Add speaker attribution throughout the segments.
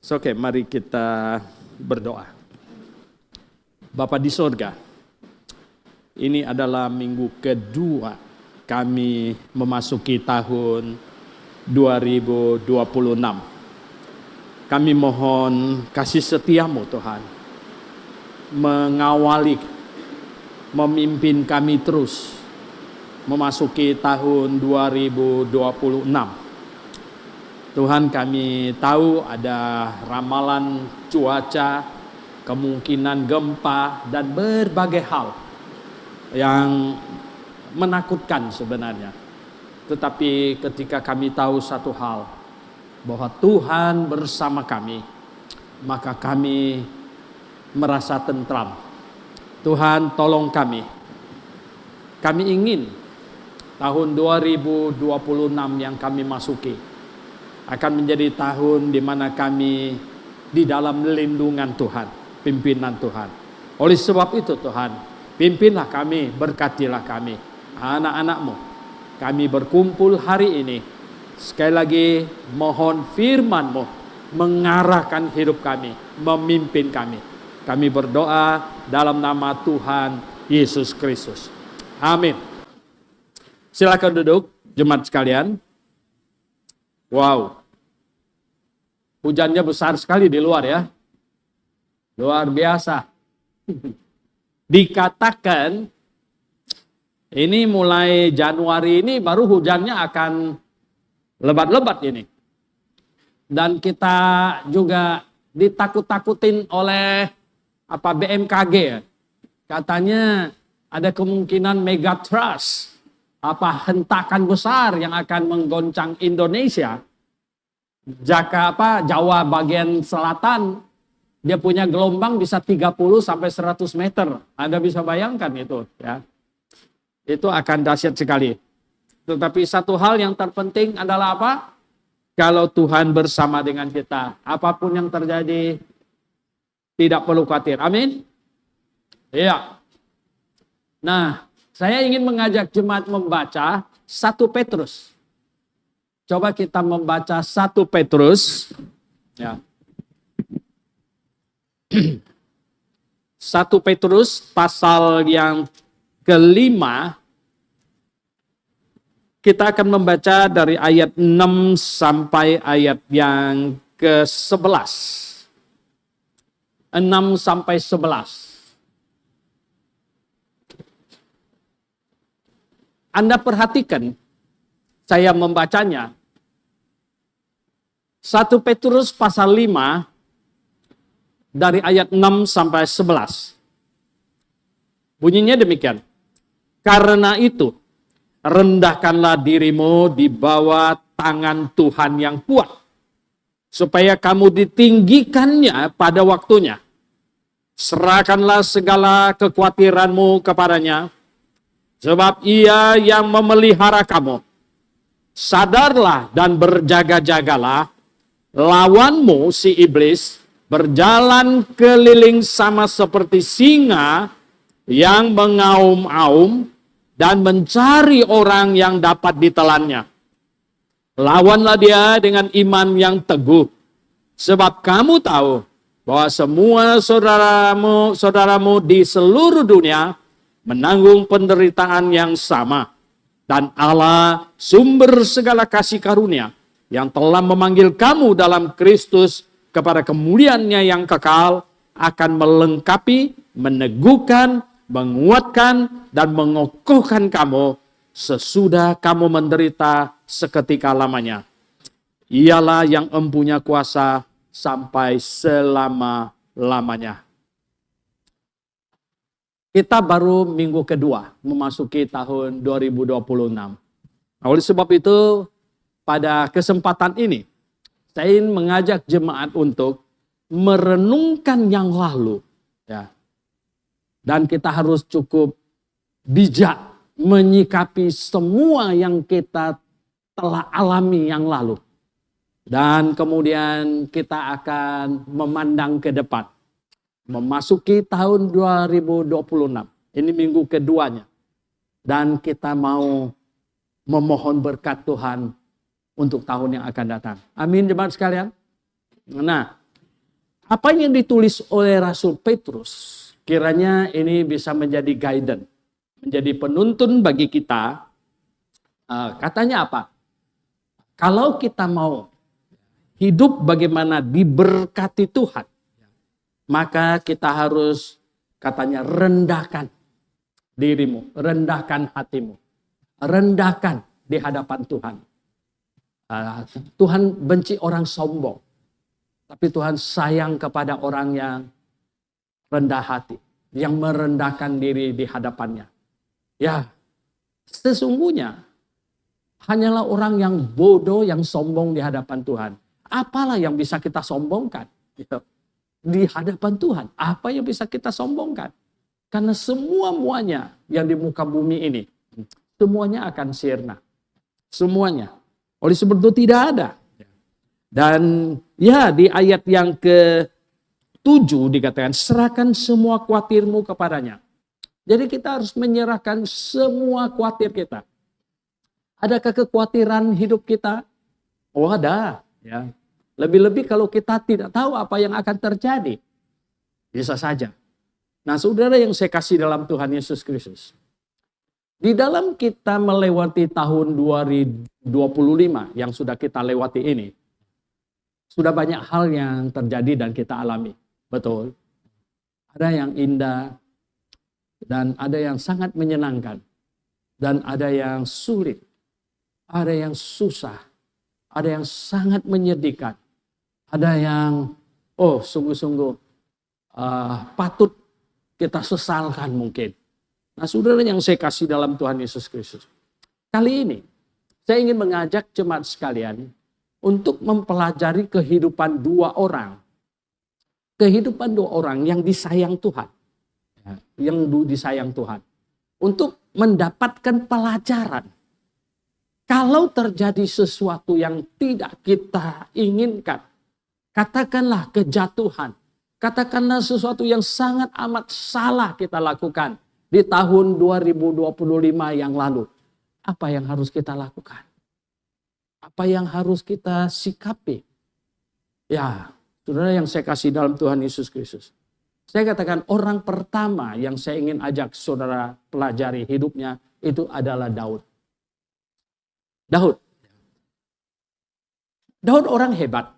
Speaker 1: Oke, mari kita berdoa. Bapa di sorga, ini adalah minggu kedua kami memasuki tahun 2026. Kami mohon kasih setiamu Tuhan, mengawali, memimpin kami terus memasuki tahun 2026. Tuhan, kami tahu ada ramalan cuaca, kemungkinan gempa, dan berbagai hal yang menakutkan sebenarnya. Tetapi ketika kami tahu satu hal, bahwa Tuhan bersama kami, maka kami merasa tentram. Tuhan, tolong kami. Kami ingin tahun 2026 yang kami masuki akan menjadi tahun di mana kami di dalam lindungan Tuhan, pimpinan Tuhan. Oleh sebab itu Tuhan, pimpinlah kami, berkatilah kami, anak-anak-Mu. Kami berkumpul hari ini, sekali lagi mohon firman-Mu mengarahkan hidup kami, memimpin kami. Kami berdoa dalam nama Tuhan Yesus Kristus. Amin. Silakan duduk, jemaat sekalian. Wow, hujannya besar sekali di luar ya, luar biasa. Dikatakan ini mulai Januari ini baru hujannya akan lebat-lebat ini. Dan kita juga ditakut-takutin oleh BMKG ya. Katanya ada kemungkinan megatrust, hentakan besar yang akan menggoncang Indonesia. Jawa bagian selatan, dia punya gelombang bisa 30 sampai 100 meter. Anda bisa bayangkan itu ya. Itu akan dahsyat sekali. Tetapi satu hal yang terpenting adalah apa? Kalau Tuhan bersama dengan kita, apapun yang terjadi tidak perlu khawatir. Amin. Iya. Nah, saya ingin mengajak jemaat membaca 1 Petrus. Coba kita membaca 1 Petrus. Ya. 1 Petrus pasal yang kelima. Kita akan membaca dari ayat 6 sampai ayat yang ke-11. 6 sampai 11. Anda perhatikan, saya membacanya. 1 Petrus pasal 5 dari ayat 6 sampai 11. Bunyinya demikian. Karena itu, rendahkanlah dirimu di bawah tangan Tuhan yang kuat, supaya kamu ditinggikannya pada waktunya. Serahkanlah segala kekhawatiranmu kepadanya, sebab ia yang memelihara kamu. Sadarlah dan berjaga-jagalah, lawanmu si iblis berjalan keliling sama seperti singa yang mengaum-aum dan mencari orang yang dapat ditelannya. Lawanlah dia dengan iman yang teguh, sebab kamu tahu bahwa semua saudaramu di seluruh dunia menanggung penderitaan yang sama. Dan Allah, sumber segala kasih karunia, yang telah memanggil kamu dalam Kristus kepada kemuliaannya yang kekal, akan melengkapi, meneguhkan, menguatkan, dan mengokohkan kamu sesudah kamu menderita seketika lamanya. Ialah yang empunya kuasa sampai selama-lamanya. Kita baru minggu kedua memasuki tahun 2026. Oleh sebab itu, pada kesempatan ini, saya ingin mengajak jemaat untuk merenungkan yang lalu. Ya. Dan kita harus cukup bijak menyikapi semua yang kita telah alami yang lalu. Dan kemudian kita akan memandang ke depan. Memasuki tahun 2026. Ini minggu keduanya. Dan kita mau memohon berkat Tuhan untuk tahun yang akan datang. Amin jemaat sekalian. Nah, Apa yang ditulis oleh Rasul Petrus, kiranya ini bisa menjadi guidance, menjadi penuntun bagi kita. Katanya apa? Kalau kita mau hidup bagaimana diberkati Tuhan, maka kita harus, katanya, rendahkan dirimu, rendahkan hatimu, rendahkan di hadapan Tuhan. Tuhan benci orang sombong, tapi Tuhan sayang kepada orang yang rendah hati, yang merendahkan diri di hadapannya. Ya, sesungguhnya hanyalah orang yang bodoh, yang sombong di hadapan Tuhan. Apalah yang bisa kita sombongkan di hadapan Tuhan? Apa yang bisa kita sombongkan? Karena semua-muanya yang di muka bumi ini, semuanya akan sirna. Semuanya. Oleh sebab itu tidak ada. Dan ya, di ayat yang ke-7 dikatakan, serahkan semua khawatirmu kepadanya. Jadi kita harus menyerahkan semua khawatir kita. Adakah kekhawatiran hidup kita? Oh, ada. Ya. Lebih-lebih kalau kita tidak tahu apa yang akan terjadi. Bisa saja. Nah, saudara yang saya kasih dalam Tuhan Yesus Kristus. Di dalam kita melewati tahun 2025 yang sudah kita lewati ini, sudah banyak hal yang terjadi dan kita alami. Betul. Ada yang indah dan ada yang sangat menyenangkan. Dan ada yang sulit. Ada yang susah. Ada yang sangat menyedihkan. Ada yang sungguh-sungguh patut kita sesalkan mungkin. Nah, saudara yang saya kasih dalam Tuhan Yesus Kristus. Kali ini saya ingin mengajak jemaat sekalian untuk mempelajari kehidupan dua orang. Kehidupan dua orang yang disayang Tuhan. Yang disayang Tuhan. Untuk mendapatkan pelajaran. Kalau terjadi sesuatu yang tidak kita inginkan. Katakanlah kejatuhan. Katakanlah sesuatu yang sangat amat salah kita lakukan di tahun 2025 yang lalu. Apa yang harus kita lakukan? Apa yang harus kita sikapi? Ya, saudara yang saya kasih dalam Tuhan Yesus Kristus. Saya katakan orang pertama yang saya ingin ajak saudara pelajari hidupnya itu adalah Daud. Daud orang hebat.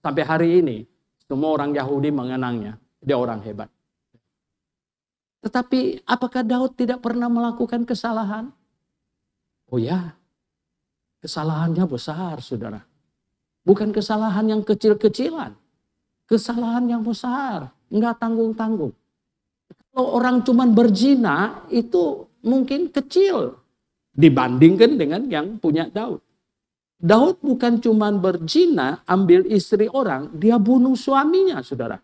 Speaker 1: Sampai hari ini semua orang Yahudi mengenangnya. Dia orang hebat. Tetapi apakah Daud tidak pernah melakukan kesalahan? Oh ya, kesalahannya besar, saudara. Bukan kesalahan yang kecil-kecilan. Kesalahan yang besar, enggak tanggung-tanggung. Kalau orang cuma berzina, itu mungkin kecil dibandingkan dengan yang punya Daud. Daud bukan cuma berzina, ambil istri orang, dia bunuh suaminya, saudara.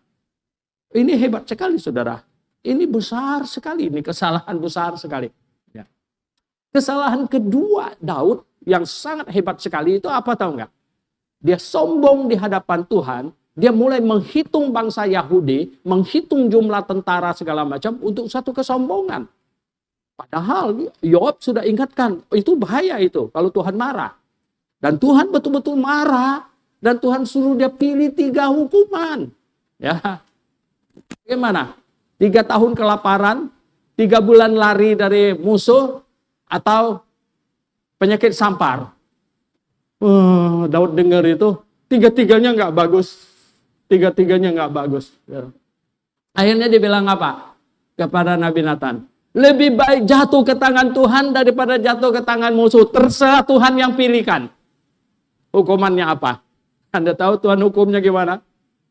Speaker 1: Ini hebat sekali, saudara. Ini besar sekali, ini kesalahan besar sekali. Ya. Kesalahan kedua Daud yang sangat hebat sekali itu apa tahu nggak? Dia sombong di hadapan Tuhan, dia mulai menghitung bangsa Yahudi, menghitung jumlah tentara segala macam untuk satu kesombongan. Padahal Yoab sudah ingatkan, itu bahaya itu kalau Tuhan marah. Dan Tuhan betul-betul marah. Dan Tuhan suruh dia pilih 3 hukuman. Ya, bagaimana? 3 tahun kelaparan, 3 bulan lari dari musuh, atau penyakit sampar. Daud dengar itu, 3-tiganya nggak bagus. 3-tiganya nggak bagus. Ya. Akhirnya dia bilang apa? Kepada Nabi Nathan. Lebih baik jatuh ke tangan Tuhan daripada jatuh ke tangan musuh. Terserah Tuhan yang pilihkan. Hukumannya apa? Anda tahu Tuhan hukumnya gimana?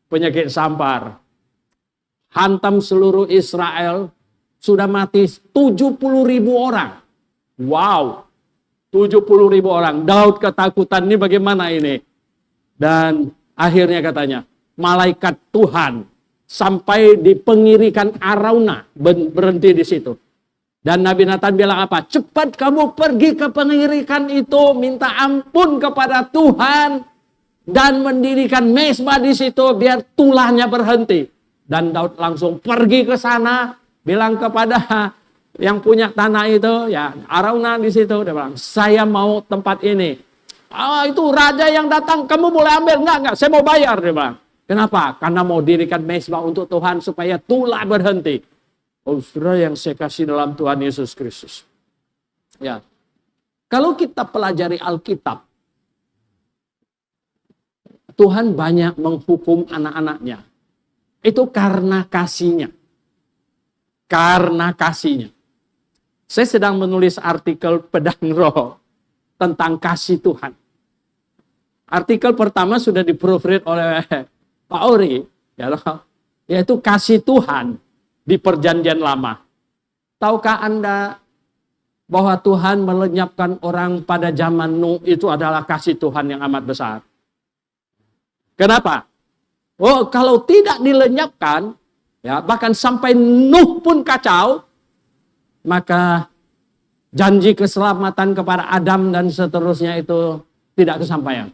Speaker 1: Penyakit sampar. Hantam seluruh Israel. Sudah mati 70.000 orang. Wow. 70.000 orang. Daud ketakutan, ini bagaimana ini? Dan akhirnya katanya, malaikat Tuhan sampai di pengirikan Arauna berhenti di situ. Dan Nabi Nathan bilang apa? Cepat kamu pergi ke pengirikan itu, minta ampun kepada Tuhan dan mendirikan mezbah di situ biar tulahnya berhenti. Dan Daud langsung pergi ke sana, bilang kepada yang punya tanah itu, ya Arauna di situ, dia bilang, saya mau tempat ini. Itu raja yang datang, kamu boleh ambil, enggak, saya mau bayar, dia bilang. Kenapa? Karena mau dirikan mezbah untuk Tuhan supaya tulah berhenti. Oh, saudara yang saya kasih dalam Tuhan Yesus Kristus. Ya. Kalau kita pelajari Alkitab, Tuhan banyak menghukum anak-anaknya. Itu karena kasihnya. Karena kasihnya. Saya sedang menulis artikel Pedang Roh tentang kasih Tuhan. Artikel pertama sudah di-proofread oleh Pak Ori, yaitu kasih Tuhan di Perjanjian Lama. Tahukah Anda bahwa Tuhan melenyapkan orang pada zaman Nuh itu adalah kasih Tuhan yang amat besar? Kenapa? Oh, kalau tidak dilenyapkan, ya bahkan sampai Nuh pun kacau, maka janji keselamatan kepada Adam dan seterusnya itu tidak kesampaian.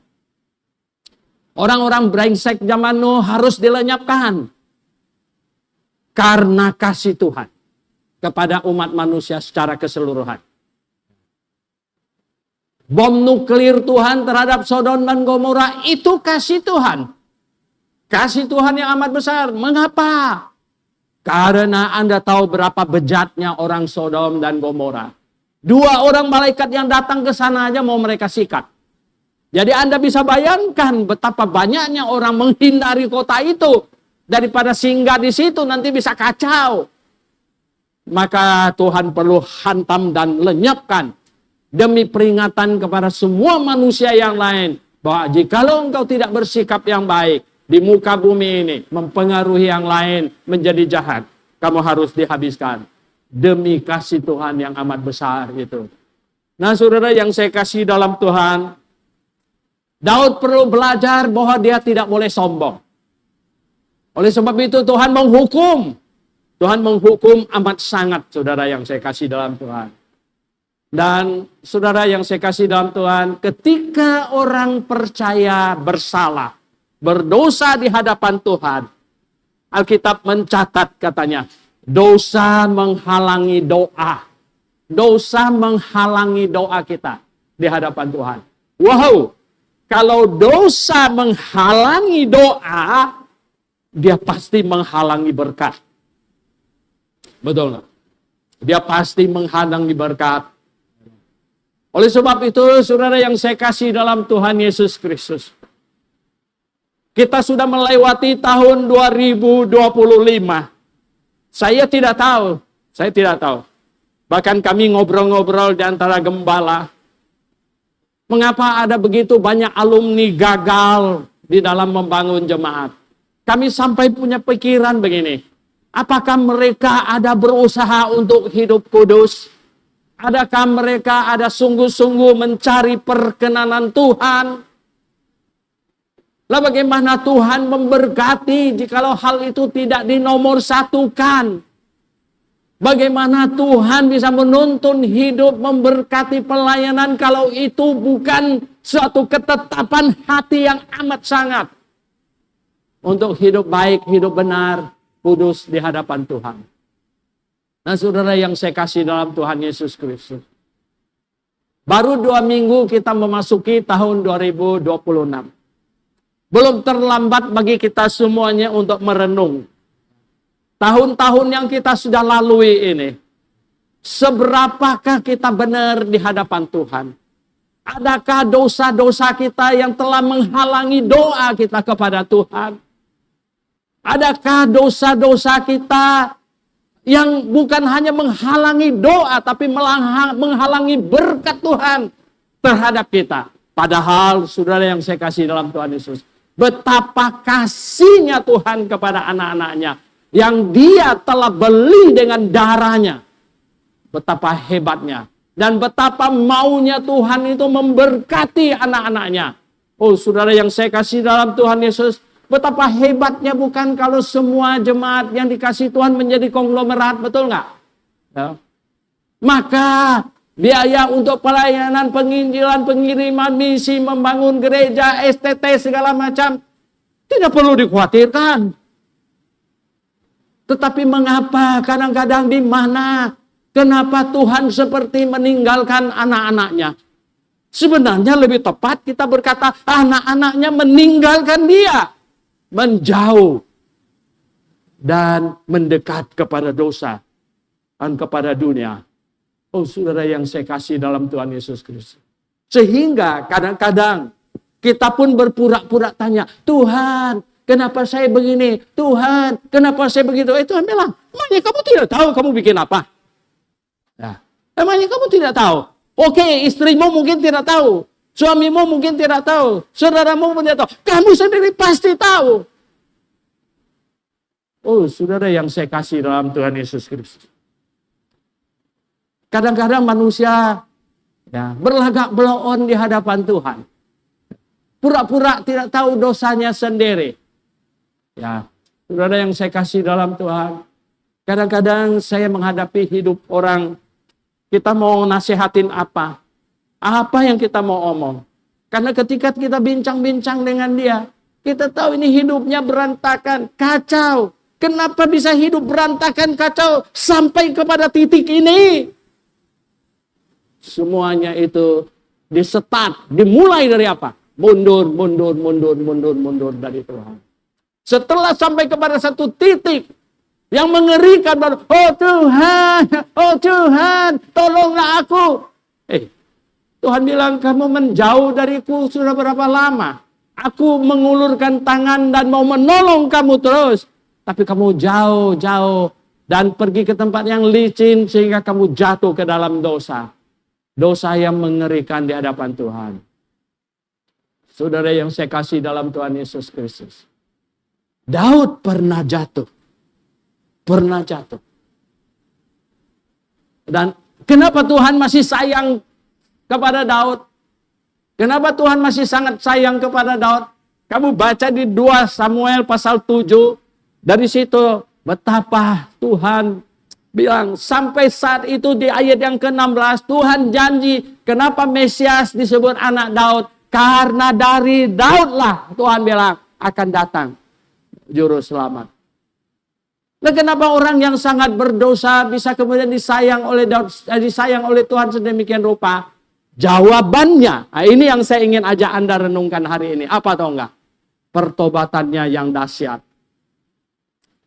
Speaker 1: Orang-orang brengsek zaman Nuh harus dilenyapkan karena kasih Tuhan kepada umat manusia secara keseluruhan. Bom nuklir Tuhan terhadap Sodom dan Gomora itu kasih Tuhan. Kasih Tuhan yang amat besar. Mengapa? Karena Anda tahu berapa bejatnya orang Sodom dan Gomora. 2 orang malaikat yang datang ke sana aja mau mereka sikat. Jadi Anda bisa bayangkan betapa banyaknya orang menghindari kota itu. Daripada singgah di situ nanti bisa kacau. Maka Tuhan perlu hantam dan lenyapkan. Demi peringatan kepada semua manusia yang lain. Bahwa jikalau engkau tidak bersikap yang baik di muka bumi ini. Mempengaruhi yang lain menjadi jahat. Kamu harus dihabiskan. Demi kasih Tuhan yang amat besar itu. Nah saudara yang saya kasih dalam Tuhan. Daud perlu belajar bahwa dia tidak boleh sombong. Oleh sebab itu Tuhan menghukum. Tuhan menghukum amat sangat saudara yang saya kasih dalam Tuhan. Dan saudara yang saya kasih dalam Tuhan, ketika orang percaya bersalah, berdosa di hadapan Tuhan, Alkitab mencatat katanya, dosa menghalangi doa. Dosa menghalangi doa kita di hadapan Tuhan. Wow! Kalau dosa menghalangi doa, dia pasti menghalangi berkat. Betul nggak? Dia pasti menghalangi berkat. Oleh sebab itu, saudara yang saya kasih dalam Tuhan Yesus Kristus. Kita sudah melewati tahun 2025. Saya tidak tahu. Bahkan kami ngobrol-ngobrol di antara gembala. Mengapa ada begitu banyak alumni gagal di dalam membangun jemaat? Kami sampai punya pikiran begini. Apakah mereka ada berusaha untuk hidup kudus? Adakah mereka ada sungguh-sungguh mencari perkenanan Tuhan? Lah bagaimana Tuhan memberkati jikalau hal itu tidak dinomorsatukan? Bagaimana Tuhan bisa menuntun hidup, memberkati pelayanan kalau itu bukan suatu ketetapan hati yang amat sangat. Untuk hidup baik, hidup benar, kudus di hadapan Tuhan. Nah saudara yang saya kasih dalam Tuhan Yesus Kristus. Baru 2 minggu kita memasuki tahun 2026. Belum terlambat bagi kita semuanya untuk merenung. Tahun-tahun yang kita sudah lalui ini, seberapakah kita benar di hadapan Tuhan? Adakah dosa-dosa kita yang telah menghalangi doa kita kepada Tuhan? Adakah dosa-dosa kita yang bukan hanya menghalangi doa, tapi menghalangi berkat Tuhan terhadap kita? Padahal, saudara yang saya kasih dalam Tuhan Yesus, betapa kasihnya Tuhan kepada anak-anaknya, yang dia telah beli dengan darahnya. Betapa hebatnya. Dan betapa maunya Tuhan itu memberkati anak-anaknya. Oh saudara yang saya kasih dalam Tuhan Yesus. Betapa hebatnya bukan kalau semua jemaat yang dikasih Tuhan menjadi konglomerat. Betul nggak? Ya. Maka biaya untuk pelayanan, penginjilan, pengiriman, misi, membangun gereja, STT segala macam. Tidak perlu dikhawatirkan. Tetapi mengapa kadang-kadang di mana, kenapa Tuhan seperti meninggalkan anak-anaknya? Sebenarnya lebih tepat kita berkata anak-anaknya meninggalkan dia. menjauh dan mendekat kepada dosa dan kepada dunia. Oh saudara yang saya kasih dalam Tuhan Yesus Kristus. Sehingga kadang-kadang kita pun berpura-pura tanya, Tuhan, kenapa saya begini? Tuhan, kenapa saya begitu? Tuhan bilang, emangnya kamu tidak tahu kamu bikin apa? Nah, emangnya kamu tidak tahu? Oke, istrimu mungkin tidak tahu. Suamimu mungkin tidak tahu. Saudaramu mungkin tidak tahu. Kamu sendiri pasti tahu. Oh, saudara yang saya kasih dalam Tuhan Yesus Kristus. Kadang-kadang manusia berlagak belon di hadapan Tuhan. Pura-pura tidak tahu dosanya sendiri. Ya, saudara yang saya kasih dalam Tuhan. Kadang-kadang saya menghadapi hidup orang. Kita mau nasihatin apa? Apa yang kita mau omong? Karena ketika kita bincang-bincang dengan dia, kita tahu ini hidupnya berantakan, kacau. Kenapa bisa hidup berantakan, kacau sampai kepada titik ini? Semuanya itu disetat, dimulai dari apa? Mundur dari Tuhan. Setelah sampai kepada satu titik yang mengerikan, baru, oh Tuhan, tolonglah aku. Tuhan bilang, kamu menjauh dariku sudah berapa lama? Aku mengulurkan tangan dan mau menolong kamu terus. Tapi kamu jauh dan pergi ke tempat yang licin sehingga kamu jatuh ke dalam dosa. Dosa yang mengerikan di hadapan Tuhan. Saudara yang saya kasih dalam Tuhan Yesus Kristus. Daud pernah jatuh. Dan kenapa Tuhan masih sayang kepada Daud? Kenapa Tuhan masih sangat sayang kepada Daud? Kamu baca di 2 Samuel pasal 7. Dari situ betapa Tuhan bilang sampai saat itu di ayat yang ke-16 Tuhan janji kenapa Mesias disebut anak Daud? Karena dari Daudlah Tuhan bilang akan datang juru selamat. Nah, kenapa orang yang sangat berdosa bisa kemudian disayang oleh Daud, disayang oleh Tuhan sedemikian rupa? Jawabannya, ini yang saya ingin ajak Anda renungkan hari ini. Apa tahu enggak? Pertobatannya yang dahsyat.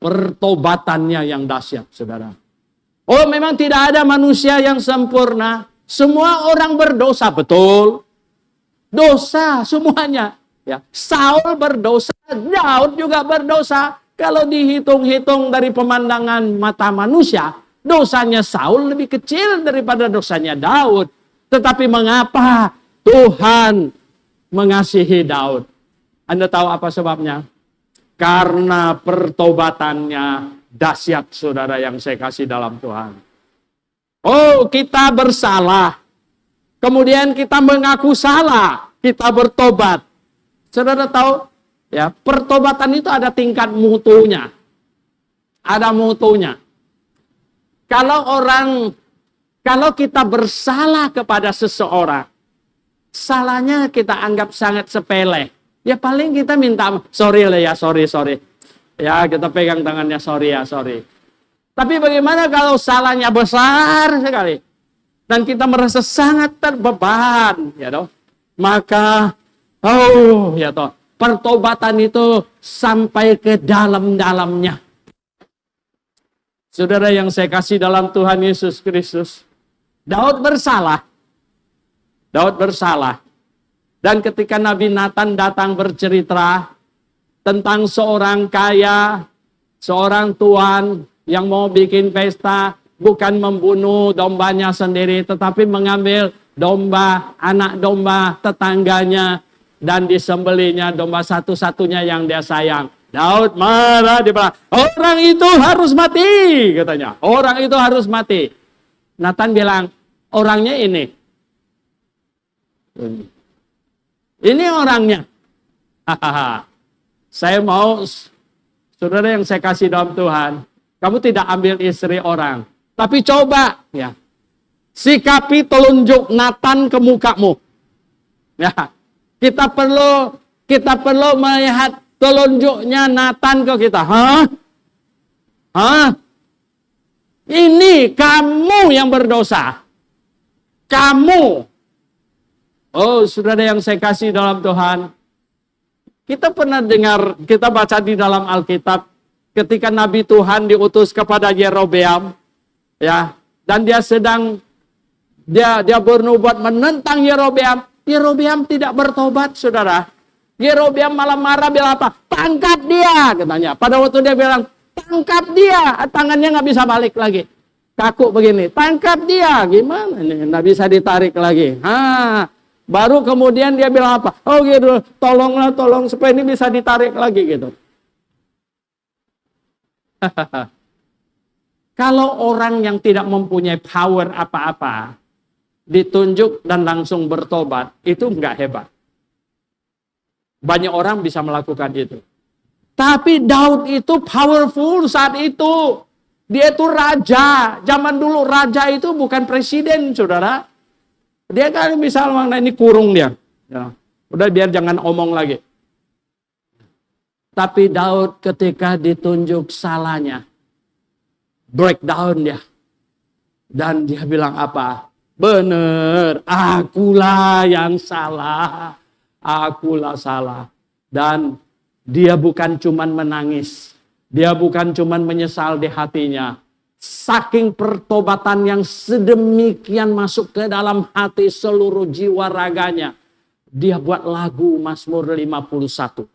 Speaker 1: Pertobatannya yang dahsyat, saudara. Oh, memang tidak ada manusia yang sempurna. Semua orang berdosa, betul. Dosa semuanya. Ya, Saul berdosa, Daud juga berdosa. Kalau dihitung-hitung dari pemandangan mata manusia, dosanya Saul lebih kecil daripada dosanya Daud. Tetapi mengapa Tuhan mengasihi Daud? Anda tahu apa sebabnya? Karena pertobatannya dahsyat, saudara yang saya kasih dalam Tuhan. Oh, kita bersalah. Kemudian kita mengaku salah. Kita bertobat. Saudara tahu? Ya, pertobatan itu ada tingkat mutunya. Ada mutunya. Kalau kita bersalah kepada seseorang, salahnya kita anggap sangat sepele. Ya paling kita minta, sorry lah ya, sorry. Ya kita pegang tangannya, sorry. Tapi bagaimana kalau salahnya besar sekali? Dan kita merasa sangat terbeban, ya toh. Maka, ya toh. Pertobatan itu sampai ke dalam-dalamnya. Saudara yang saya kasih dalam Tuhan Yesus Kristus. Daud bersalah. Dan ketika Nabi Nathan datang bercerita tentang seorang kaya, seorang tuan yang mau bikin pesta, bukan membunuh dombanya sendiri, tetapi mengambil domba, anak domba tetangganya, dan disembelinya domba satu-satunya yang dia sayang. Daud marah, dia bilang, orang itu harus mati, katanya. Orang itu harus mati. Nathan bilang, orangnya ini. Ini orangnya. Saya mau, saudara yang saya kasih dalam Tuhan, kamu tidak ambil istri orang. Tapi coba, ya, sikapi telunjuk Nathan ke mukamu. Ya. Kita perlu melihat telunjuknya Nathan ke kita. Ini kamu yang berdosa. Kamu. Oh, saudara yang saya kasih dalam Tuhan. Kita pernah dengar, kita baca di dalam Alkitab, ketika Nabi Tuhan diutus kepada Yerobeam, ya, dan dia bernubuat menentang Yerobeam. Yerobeam tidak bertobat, saudara. Yerobeam malah marah, bilang apa? Tangkap dia, katanya. Pada waktu dia bilang, tangkap dia, tangannya nggak bisa balik lagi. Kaku begini, tangkap dia, gimana ini? Nggak bisa ditarik lagi. Baru kemudian dia bilang apa? Oh gitu, tolong supaya ini bisa ditarik lagi gitu. Kalau orang yang tidak mempunyai power apa-apa, ditunjuk dan langsung bertobat, itu enggak hebat. Banyak orang bisa melakukan itu. Tapi Daud itu powerful saat itu. Dia itu raja. Zaman dulu raja itu bukan presiden, saudara. Dia kan misalnya ini kurung dia. Ya. Udah biar jangan omong lagi. Tapi Daud ketika ditunjuk salahnya, breakdown dia. Dan dia bilang apa? Benar, akulah yang salah. Akulah salah. Dan dia bukan cuman menangis. Dia bukan cuman menyesal di hatinya. Saking pertobatan yang sedemikian masuk ke dalam hati seluruh jiwa raganya. Dia buat lagu Mazmur 51.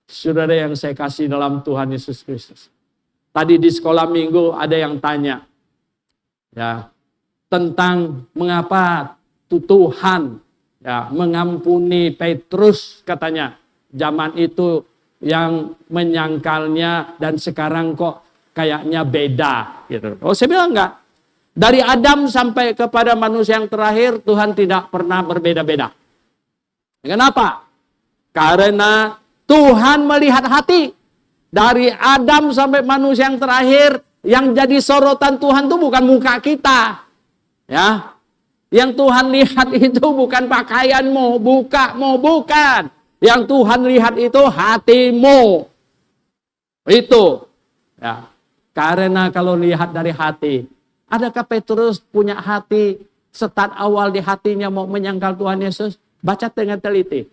Speaker 1: Saudara yang saya kasih dalam Tuhan Yesus Kristus. Tadi di sekolah minggu ada yang tanya. Ya, tentang mengapa Tuhan ya, mengampuni Petrus katanya. Zaman itu yang menyangkalnya dan sekarang kok kayaknya beda gitu. Oh, saya bilang enggak. Dari Adam sampai kepada manusia yang terakhir, Tuhan tidak pernah berbeda-beda. Kenapa? Karena Tuhan melihat hati. Dari Adam sampai manusia yang terakhir, yang jadi sorotan Tuhan itu bukan muka kita. Ya. Yang Tuhan lihat itu bukan pakaianmu, bukan. Yang Tuhan lihat itu hatimu. Itu. Ya. Karena kalau lihat dari hati, adakah Petrus punya hati start awal di hatinya mau menyangkal Tuhan Yesus? Baca dengan teliti.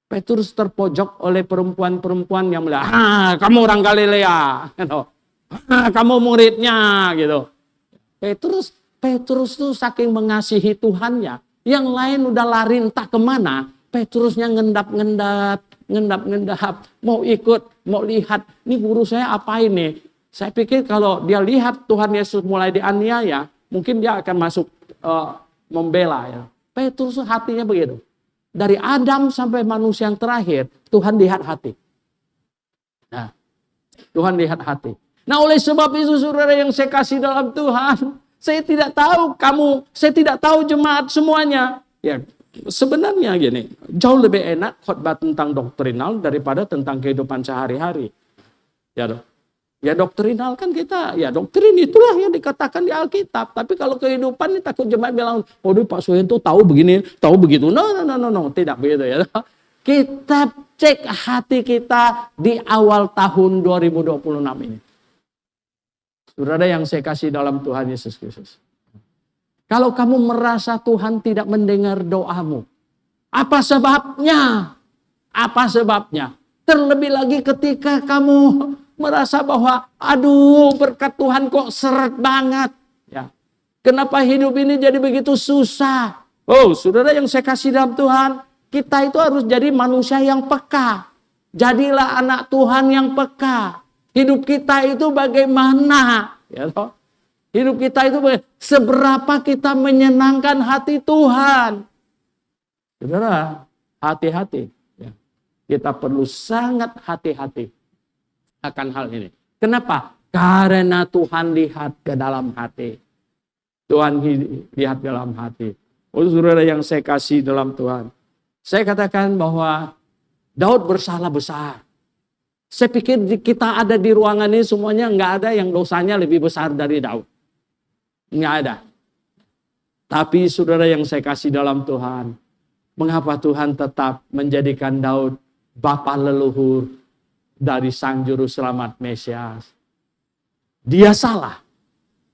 Speaker 1: Petrus terpojok oleh perempuan-perempuan yang bilang, kamu orang Galilea, gitu. Kamu muridnya, gitu. Petrus tuh saking mengasihi Tuhannya, yang lain udah lari entah kemana, Petrusnya ngendap, mau ikut, mau lihat, ini guru saya apa ini? Saya pikir kalau dia lihat Tuhan Yesus mulai dianiaya, mungkin dia akan masuk membela. Ya. Petrus hatinya begitu. Dari Adam sampai manusia yang terakhir, Tuhan lihat hati. Nah, Tuhan lihat hati. Nah, oleh sebab itu saudara yang saya kasih dalam Tuhan, saya tidak tahu saya tidak tahu jemaat semuanya. Ya, sebenarnya gini, jauh lebih enak khotbah tentang doktrinal daripada tentang kehidupan sehari-hari. Ya doktrinal kan kita, ya doktrin itulah yang dikatakan di Alkitab. Tapi kalau kehidupan ini takut jemaat bilang, waduh Pak Suhento tahu begini, tahu begitu. No, tidak begitu ya. Kita cek hati kita di awal tahun 2026 ini. Saudara yang saya kasih dalam Tuhan Yesus Kristus. Kalau kamu merasa Tuhan tidak mendengar doamu, apa sebabnya? Apa sebabnya? Terlebih lagi ketika kamu merasa bahwa aduh berkat Tuhan kok seret banget. Ya. Kenapa hidup ini jadi begitu susah? Oh saudara yang saya kasih dalam Tuhan, kita itu harus jadi manusia yang peka. Jadilah anak Tuhan yang peka. Hidup kita itu bagaimana? Ya, toh? Hidup kita itu seberapa kita menyenangkan hati Tuhan. Saudara, hati-hati. Ya. Kita perlu sangat hati-hati akan hal ini. Kenapa? Karena Tuhan lihat ke dalam hati. Tuhan lihat dalam hati. Oh saudara yang saya kasih dalam Tuhan. Saya katakan bahwa Daud bersalah besar. Saya pikir kita ada di ruangan ini semuanya nggak ada yang dosanya lebih besar dari Daud. Nggak ada. Tapi saudara yang saya kasih dalam Tuhan. Mengapa Tuhan tetap menjadikan Daud bapa leluhur dari Sang Juru Selamat Mesias. Dia salah.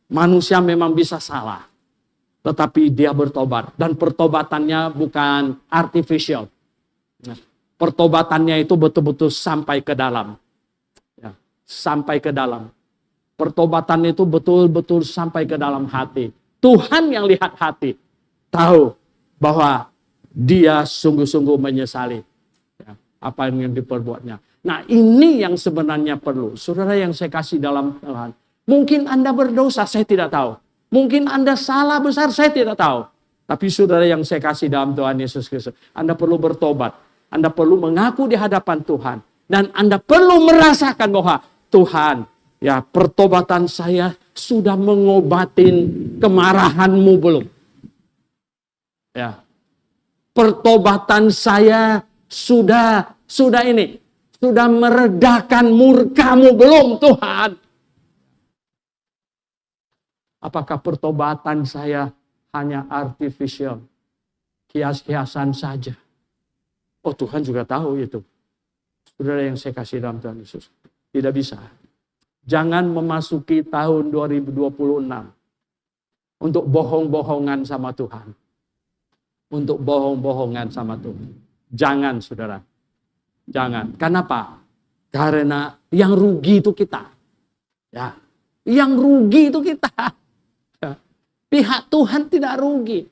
Speaker 1: Manusia memang bisa salah. Tetapi dia bertobat. Dan pertobatannya bukan artificial. Pertobatannya itu betul-betul sampai ke dalam. Ya, sampai ke dalam. Pertobatan itu betul-betul sampai ke dalam hati. Tuhan yang lihat hati. Tahu bahwa dia sungguh-sungguh menyesali ya, apa yang diperbuatnya. Nah, ini yang sebenarnya perlu. Saudara yang saya kasih dalam Tuhan. Mungkin Anda berdosa, saya tidak tahu. Mungkin Anda salah besar, saya tidak tahu. Tapi saudara yang saya kasih dalam Tuhan Yesus Kristus, Anda perlu bertobat. Anda perlu mengaku di hadapan Tuhan. Dan Anda perlu merasakan bahwa Tuhan, ya, pertobatan saya sudah mengobatin kemarahanmu belum? Ya. Pertobatan saya sudah meredakan murkamu belum, Tuhan? Apakah pertobatan saya hanya artificial, hias-hiasan saja? Oh, Tuhan juga tahu itu. Saudara yang saya kasih dalam Tuhan Yesus, tidak bisa. Jangan memasuki tahun 2026 untuk bohong-bohongan sama Tuhan. Untuk bohong-bohongan sama Tuhan. Jangan, saudara. Jangan. Kenapa? Karena yang rugi itu kita. Ya, yang rugi itu kita. Ya. Pihak Tuhan tidak rugi.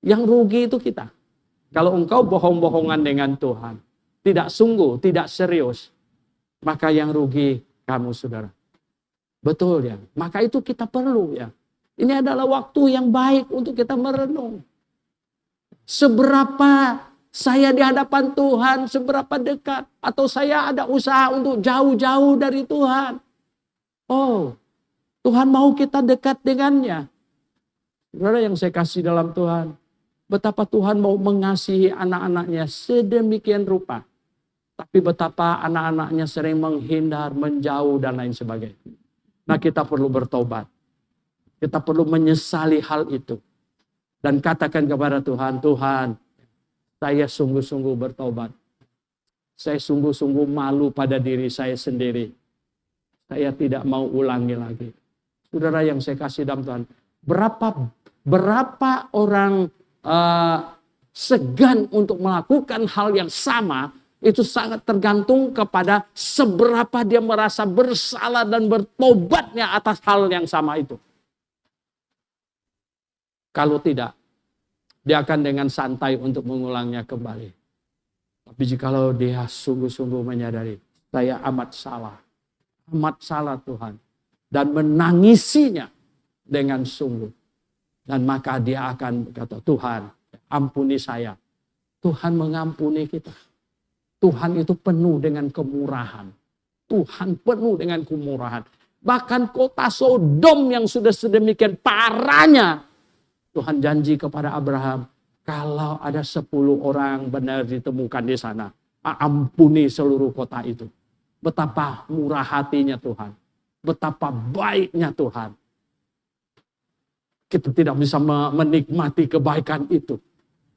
Speaker 1: Yang rugi itu kita. Kalau engkau bohong-bohongan dengan Tuhan, tidak sungguh, tidak serius, maka yang rugi kamu, saudara. Betul ya. Maka itu kita perlu ya. Ini adalah waktu yang baik untuk kita merenung. Seberapa saya di hadapan Tuhan, seberapa dekat. Atau saya ada usaha untuk jauh-jauh dari Tuhan. Oh, Tuhan mau kita dekat dengannya. Saudara yang saya kasih dalam Tuhan. Betapa Tuhan mau mengasihi anak-anaknya sedemikian rupa. Tapi betapa anak-anaknya sering menghindar, menjauh, dan lain sebagainya. Nah, kita perlu bertobat. Kita perlu menyesali hal itu. Dan katakan kepada Tuhan, Tuhan, saya sungguh-sungguh bertobat. Saya sungguh-sungguh malu pada diri saya sendiri. Saya tidak mau ulangi lagi. Saudara yang saya kasih dalam Tuhan, berapa orang segan untuk melakukan hal yang sama, itu sangat tergantung kepada seberapa dia merasa bersalah dan bertobatnya atas hal yang sama itu. Kalau tidak, dia akan dengan santai untuk mengulangnya kembali. Tapi jikalau dia sungguh-sungguh menyadari, saya amat salah Tuhan. Dan menangisinya dengan sungguh. Dan maka dia akan berkata, Tuhan, ampuni saya. Tuhan mengampuni kita. Tuhan itu penuh dengan kemurahan. Tuhan penuh dengan kemurahan. Bahkan kota Sodom yang sudah sedemikian parahnya, Tuhan janji kepada Abraham, kalau ada 10 orang benar ditemukan di sana, ampuni seluruh kota itu. Betapa murah hatinya Tuhan. Betapa baiknya Tuhan. Kita tidak bisa menikmati kebaikan itu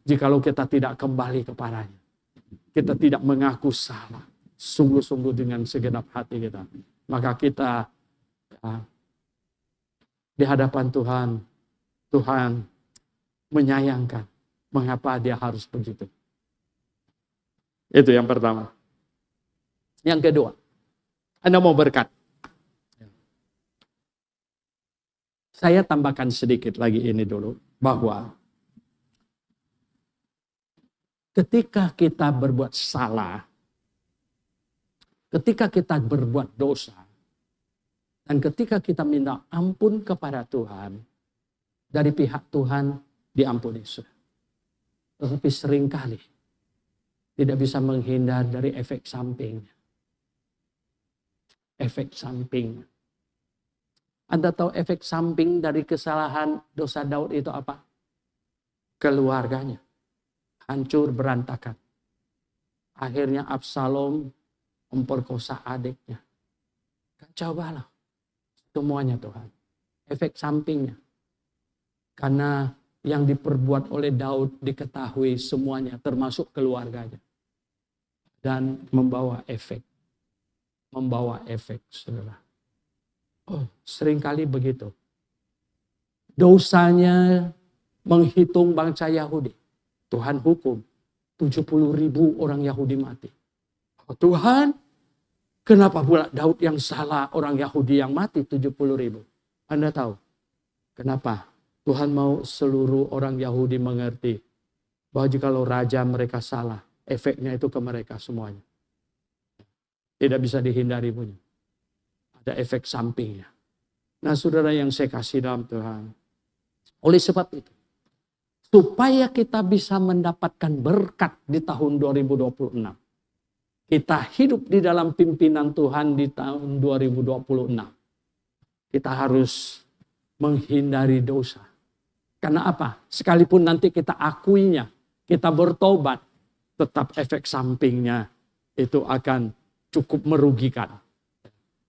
Speaker 1: jikalau kita tidak kembali kepadanya. Kita tidak mengaku salah. Sungguh-sungguh dengan segenap hati kita. Maka kita di hadapan Tuhan, Tuhan menyayangkan mengapa dia harus begitu. Itu yang pertama. Yang kedua, Anda mau berkat. Saya tambahkan sedikit lagi ini dulu, bahwa ketika kita berbuat salah, ketika kita berbuat dosa, dan ketika kita minta ampun kepada Tuhan, dari pihak Tuhan diampuni. Tetapi seringkali tidak bisa menghindar dari efek sampingnya. Efek samping. Anda tahu efek samping dari kesalahan dosa Daud itu apa? Keluarganya hancur berantakan. Akhirnya Absalom memperkosa adiknya. Kacau balau. Semuanya Tuhan. Efek sampingnya. Karena yang diperbuat oleh Daud diketahui semuanya, termasuk keluarganya. Dan membawa efek. Membawa efek, saudara. Oh, seringkali begitu. Dosanya menghitung bangsa Yahudi. Tuhan hukum. 70.000 orang Yahudi mati. Oh Tuhan, kenapa pula Daud yang salah, orang Yahudi yang mati 70.000? Anda tahu kenapa? Tuhan mau seluruh orang Yahudi mengerti bahwa jikalau raja mereka salah, efeknya itu ke mereka semuanya. Tidak bisa dihindari punya. Ada efek sampingnya. Nah saudara yang saya kasih dalam Tuhan. Oleh sebab itu, supaya kita bisa mendapatkan berkat di tahun 2026. Kita hidup di dalam pimpinan Tuhan di tahun 2026. Kita harus menghindari dosa. Karena apa? Sekalipun nanti kita akuinya, kita bertobat, tetap efek sampingnya itu akan cukup merugikan.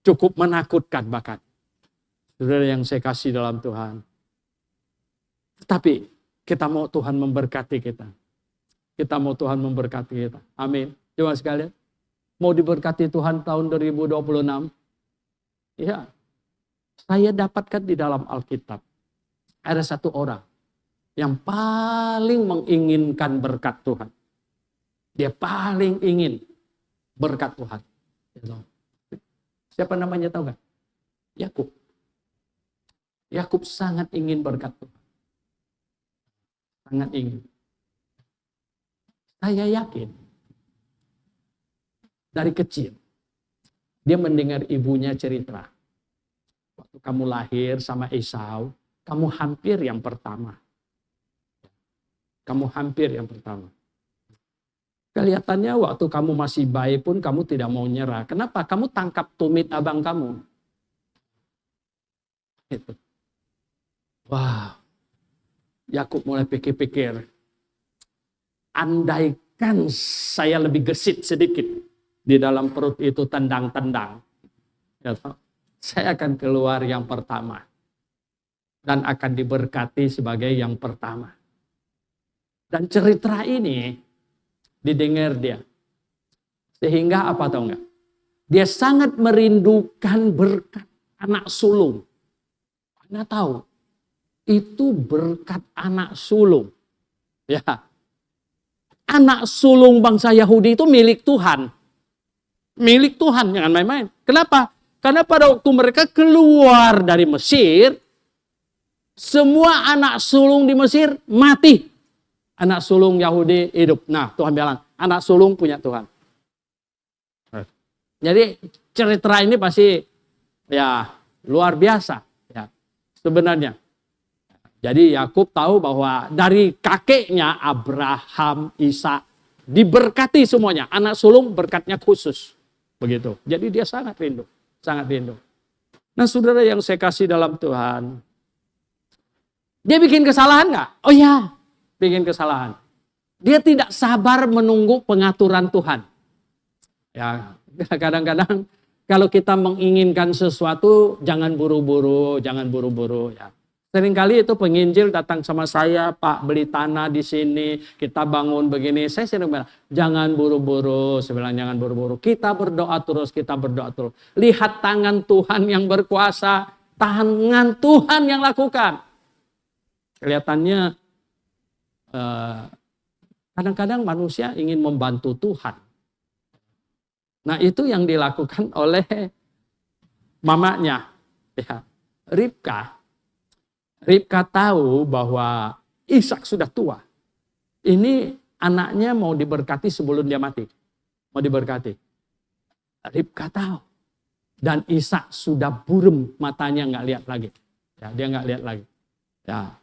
Speaker 1: Cukup menakutkan bahkan. Saudara yang saya kasih dalam Tuhan. Tetapi kita mau Tuhan memberkati kita. Kita mau Tuhan memberkati kita. Amin. Coba sekalian. Mau diberkati Tuhan tahun 2026? Ya. Saya dapatkan di dalam Alkitab. Ada satu orang yang paling menginginkan berkat Tuhan. Dia paling ingin berkat Tuhan. Siapa namanya tahu gak? Yakub. Yakub sangat ingin berkat Tuhan. Sangat ingin. Saya yakin dari kecil dia mendengar ibunya cerita. Waktu kamu lahir sama Esau, kamu hampir yang pertama. Kamu hampir yang pertama. Kelihatannya waktu kamu masih bayi pun kamu tidak mau nyerah. Kenapa? Kamu tangkap tumit abang kamu. Itu. Wah. Yakub mulai pikir-pikir. Andaikan saya lebih gesit sedikit di dalam perut itu tendang-tendang. Saya akan keluar yang pertama. Dan akan diberkati sebagai yang pertama. Dan cerita ini didengar dia. Sehingga apa tahu enggak? Dia sangat merindukan berkat anak sulung. Anda tahu, itu berkat anak sulung. Ya. Anak sulung bangsa Yahudi itu milik Tuhan. Milik Tuhan, jangan main-main. Kenapa? Karena pada waktu mereka keluar dari Mesir, semua anak sulung di Mesir mati. Anak sulung Yahudi hidup. Nah, Tuhan bilang, anak sulung punya Tuhan. Jadi cerita ini pasti ya luar biasa ya sebenarnya. Jadi Yakub tahu bahwa dari kakeknya Abraham, Ishak diberkati semuanya. Anak sulung berkatnya khusus. Begitu. Jadi dia sangat rindu. Sangat rindu. Nah saudara yang saya kasih dalam Tuhan. Dia bikin kesalahan nggak? Oh ya, bikin kesalahan. Dia tidak sabar menunggu pengaturan Tuhan. Ya, kadang-kadang kalau kita menginginkan sesuatu, jangan buru-buru, ya. Seringkali itu penginjil datang sama saya, Pak beli tanah di sini, kita bangun begini. Saya sering bilang, jangan buru-buru. Saya bilang jangan buru-buru. Kita berdoa terus. Lihat tangan Tuhan yang berkuasa, tangan Tuhan yang lakukan. Kelihatannya kadang-kadang manusia ingin membantu Tuhan. Nah itu yang dilakukan oleh mamanya, ya, Ribka. Ribka tahu bahwa Ishak sudah tua. Ini anaknya mau diberkati sebelum dia mati. Mau diberkati. Ribka tahu. Dan Ishak sudah buram, matanya nggak lihat lagi. Ya, dia nggak lihat lagi. Ya.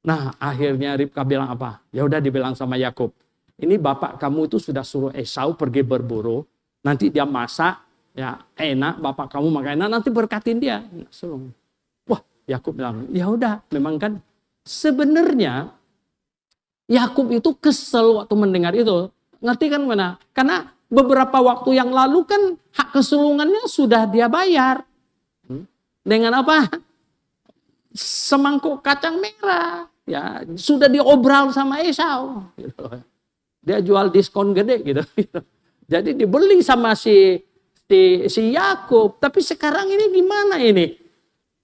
Speaker 1: Nah akhirnya Ribka bilang apa? Ya udah dibilang sama Yakub. Ini bapak kamu itu sudah suruh Esau pergi berburu. Nanti dia masak, ya enak, bapak kamu makan enak, nanti berkatin dia. Suruh. Wah, Yakub bilang, ya udah, memang kan sebenarnya Yakub itu kesel waktu mendengar itu. Ngerti kan mana? Karena beberapa waktu yang lalu kan hak kesulungannya sudah dia bayar. Dengan apa? Semangkuk kacang merah. Ya, sudah diobral sama Esau. Dia jual diskon gede gitu. Jadi dibeli sama si Yakub. Tapi sekarang ini gimana ini?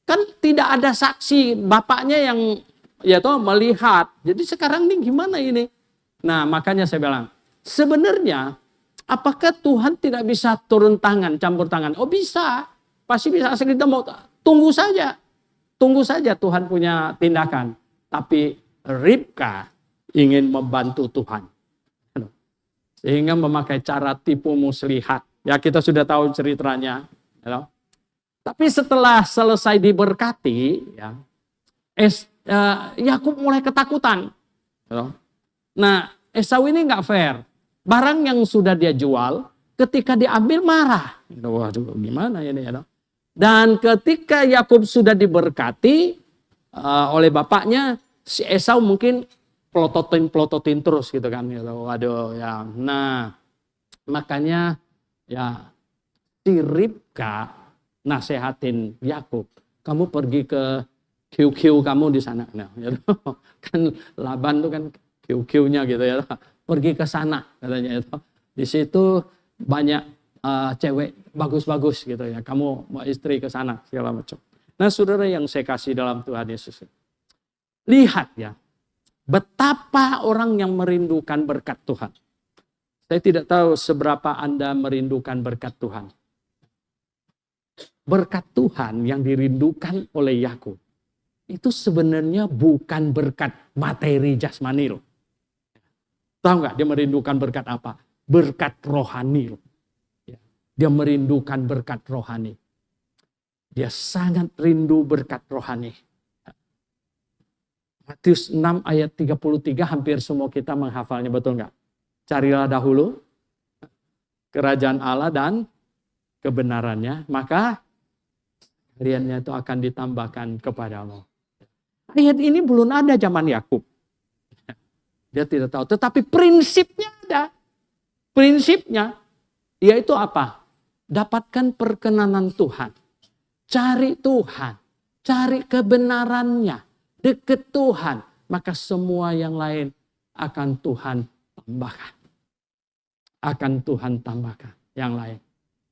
Speaker 1: Kan tidak ada saksi bapaknya yang ya toh melihat. Jadi sekarang ini gimana ini? Nah, makanya saya bilang, sebenarnya apakah Tuhan tidak bisa turun tangan, campur tangan? Oh bisa, pasti bisa. Asal kita mau tunggu saja. Tunggu saja Tuhan punya tindakan. Tapi Ribka ingin membantu Tuhan. Sehingga memakai cara tipu muslihat. Ya kita sudah tahu ceritanya. Tapi setelah selesai diberkati, ya, Yakub mulai ketakutan. Nah, Esau ini nggak fair. Barang yang sudah dia jual, ketika diambil marah. Waduh, gimana ini ya? Dan ketika Yakub sudah diberkati oleh bapaknya, si Esau mungkin pelototin terus gitu kan. Waduh, ya. Nah, makanya ya si Ribka nasehatin Yakub, kamu pergi ke QQ kamu di sana. Nah, kan Laban tuh kan QQ-nya gitu ya. Pergi ke sana katanya itu. Di situ banyak cewek bagus-bagus gitu ya. Kamu mau istri ke sana segala macam. Nah, saudara yang saya kasih dalam Tuhan Yesus. Lihat ya, betapa orang yang merindukan berkat Tuhan. Saya tidak tahu seberapa Anda merindukan berkat Tuhan. Berkat Tuhan yang dirindukan oleh Yakub itu sebenarnya bukan berkat materi jasmani loh. Tahu nggak dia merindukan berkat apa? Berkat rohani loh. Dia merindukan berkat rohani. Dia sangat rindu berkat rohani. Matius 6 ayat 33 hampir semua kita menghafalnya, betul nggak? Carilah dahulu kerajaan Allah dan kebenarannya, maka kaliannya itu akan ditambahkan kepadamu. Ayat ini belum ada zaman Yakub. Dia tidak tahu, tetapi prinsipnya ada. Prinsipnya yaitu apa? Dapatkan perkenanan Tuhan. Cari Tuhan, cari kebenarannya, dekat Tuhan, maka semua yang lain akan Tuhan tambahkan. Akan Tuhan tambahkan yang lain.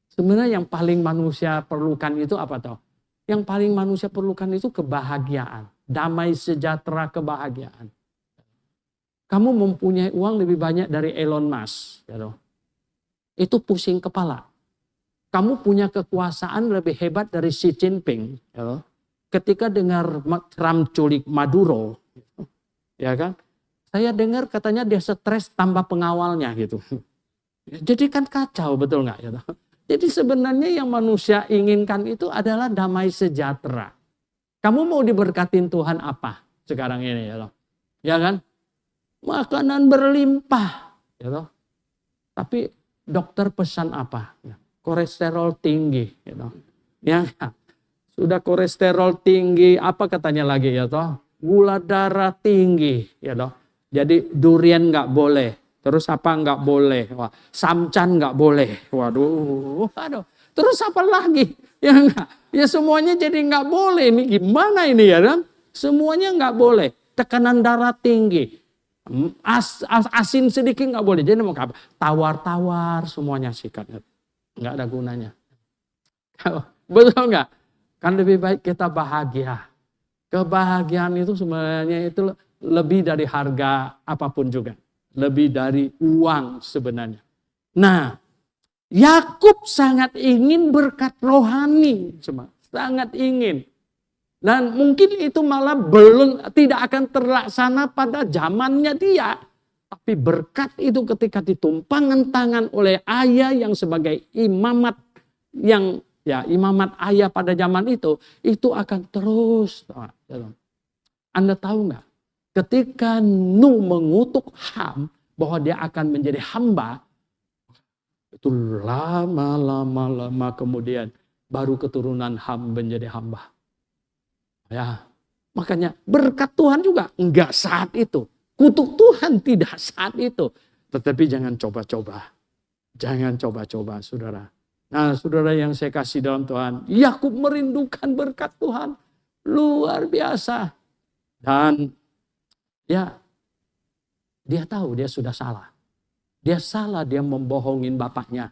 Speaker 1: Sebenarnya yang paling manusia perlukan itu apa toh? Yang paling manusia perlukan itu kebahagiaan. Damai sejahtera kebahagiaan. Kamu mempunyai uang lebih banyak dari Elon Musk. Ya toh? Itu pusing kepala. Kamu punya kekuasaan lebih hebat dari Xi Jinping. Ya toh? Ketika dengar Trump culik Maduro. Ya kan? Saya dengar katanya dia stres tambah pengawalnya gitu. Jadi kan kacau, betul nggak? Ya toh? Jadi sebenarnya yang manusia inginkan itu adalah damai sejahtera. Kamu mau diberkatin Tuhan apa sekarang ini ya toh? Ya kan? Makanan berlimpah. Ya toh? Tapi dokter pesan apa? Kolesterol tinggi. Ya toh? Ya, sudah kolesterol tinggi, apa katanya lagi ya toh? Gula darah tinggi. Ya toh? Jadi durian nggak boleh. Terus apa nggak boleh? Wah, samcan nggak boleh. Waduh, aduh. Terus apa lagi? Ya enggak. Ya semuanya jadi nggak boleh. Ini gimana ini ya kan? Semuanya nggak boleh. Tekanan darah tinggi. Asin sedikit nggak boleh. Jadi mau apa? Tawar-tawar semuanya sikat. Nggak ada gunanya. Betul nggak? Kan lebih baik kita bahagia. Kebahagiaan itu sebenarnya itu lebih dari harga apapun juga. Lebih dari uang sebenarnya. Nah, Yakub sangat ingin berkat rohani. Sangat ingin. Dan mungkin itu malah tidak akan terlaksana pada zamannya dia. Tapi berkat itu ketika ditumpangkan tangan oleh ayah yang sebagai imamat. Yang ya imamat ayah pada zaman itu akan terus. Anda tahu nggak? Ketika Nuh mengutuk Ham bahwa dia akan menjadi hamba, itu lama kemudian baru keturunan Ham menjadi hamba. Ya, makanya berkat Tuhan juga enggak saat itu. Kutuk Tuhan tidak saat itu. Tetapi jangan coba-coba. Jangan coba-coba, saudara. Nah, saudara yang saya kasih dalam Tuhan, Yakub merindukan berkat Tuhan. Luar biasa. Dan ya, dia tahu dia sudah salah. Dia salah dia membohongin bapaknya.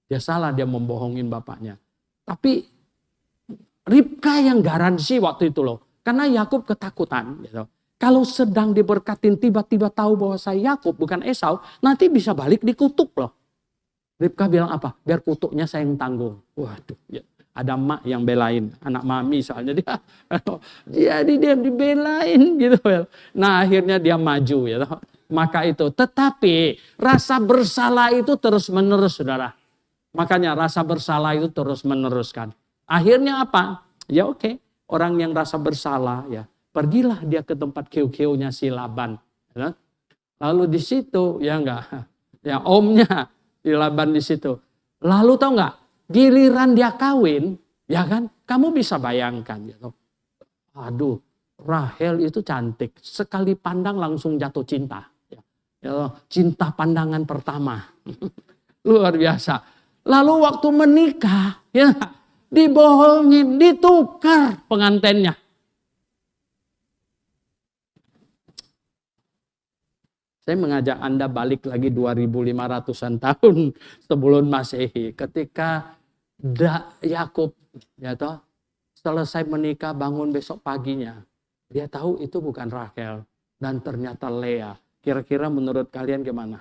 Speaker 1: Dia salah dia membohongin bapaknya. Tapi Ribka yang garansi waktu itu loh. Karena Yakub ketakutan. Gitu. Kalau sedang diberkatin tiba-tiba tahu bahwa saya Yakub bukan Esau, nanti bisa balik dikutuk loh. Ribka bilang apa? Biar kutuknya saya yang tanggung. Waduh, ya. Ada mak yang belain, anak mami soalnya dia, jadi dia dibelain gitu. Nah akhirnya dia maju ya. Maka itu, tetapi rasa bersalah itu terus menerus saudara. Makanya rasa bersalah itu terus meneruskan. Akhirnya apa? Ya oke, orang yang rasa bersalah ya, pergilah dia ke tempat keu-keunya si Laban. Ya. Lalu di situ ya enggak, ya omnya si Laban di situ. Lalu tahu enggak? Giliran dia kawin, ya kan? Kamu bisa bayangkan gitu. Aduh, Rahel itu cantik. Sekali pandang langsung jatuh cinta. Ya, cinta pandangan pertama. Luar biasa. Lalu waktu menikah, ya dibohongin, ditukar pengantennya. Saya mengajak Anda balik lagi 2500-an tahun sebelum Masehi. Ketika Yakub ya toh, selesai menikah bangun besok paginya. Dia tahu itu bukan Rahel. Dan ternyata Lea. Kira-kira menurut kalian gimana?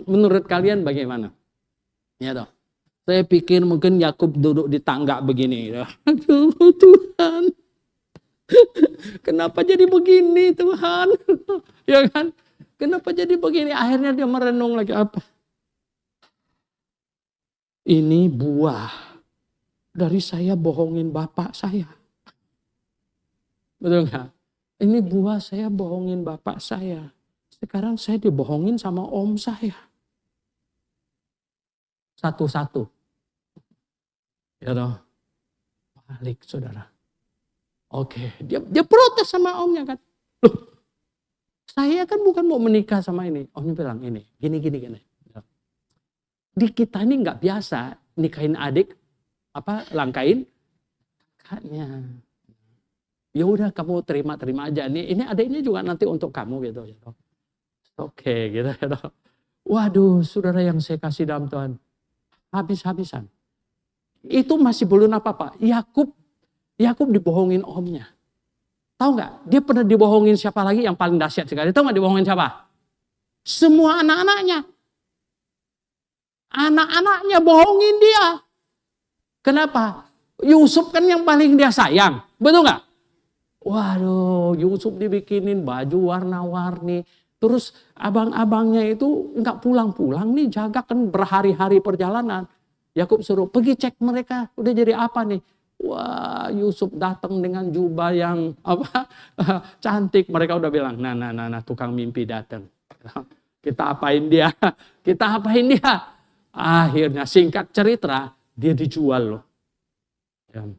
Speaker 1: Menurut kalian bagaimana? Ya toh. Saya pikir mungkin Yakub duduk di tangga begini. Aduh Tuhan. Kenapa jadi begini Tuhan? Ya kan? Kenapa jadi begini? Akhirnya dia merenung lagi apa? Ini buah dari saya bohongin bapak saya. Betul nggak? Ini buah saya bohongin bapak saya. Sekarang saya dibohongin sama om saya. Satu-satu. Ya toh? Balik saudara. Oke, dia protes sama omnya kan. Loh, saya kan bukan mau menikah sama ini. Omnya bilang ini, gini. Di kita ini nggak biasa nikahin adik, langkain kakaknya. Ya udah kamu terima aja nih. Ini adiknya juga nanti untuk kamu gitu. Oke, gitu. Waduh, saudara yang saya kasih dalam Tuhan, habis-habisan. Itu masih belum apa-apa. Yakub dibohongin omnya. Tahu nggak? Dia pernah dibohongin siapa lagi yang paling dahsyat sekali? Tahu nggak dibohongin siapa? Semua anak-anaknya. Anak-anaknya bohongin dia. Kenapa? Yusuf kan yang paling dia sayang. Betul nggak? Waduh, Yusuf dibikinin baju warna-warni. Terus abang-abangnya itu nggak pulang-pulang nih. Jaga kan berhari-hari perjalanan. Yakub suruh pergi cek mereka. Udah jadi apa nih? Wah, Yusuf datang dengan jubah yang cantik. Mereka udah bilang, nah, tukang mimpi datang. Kita apain dia? Akhirnya singkat cerita, dia dijual loh. Ya.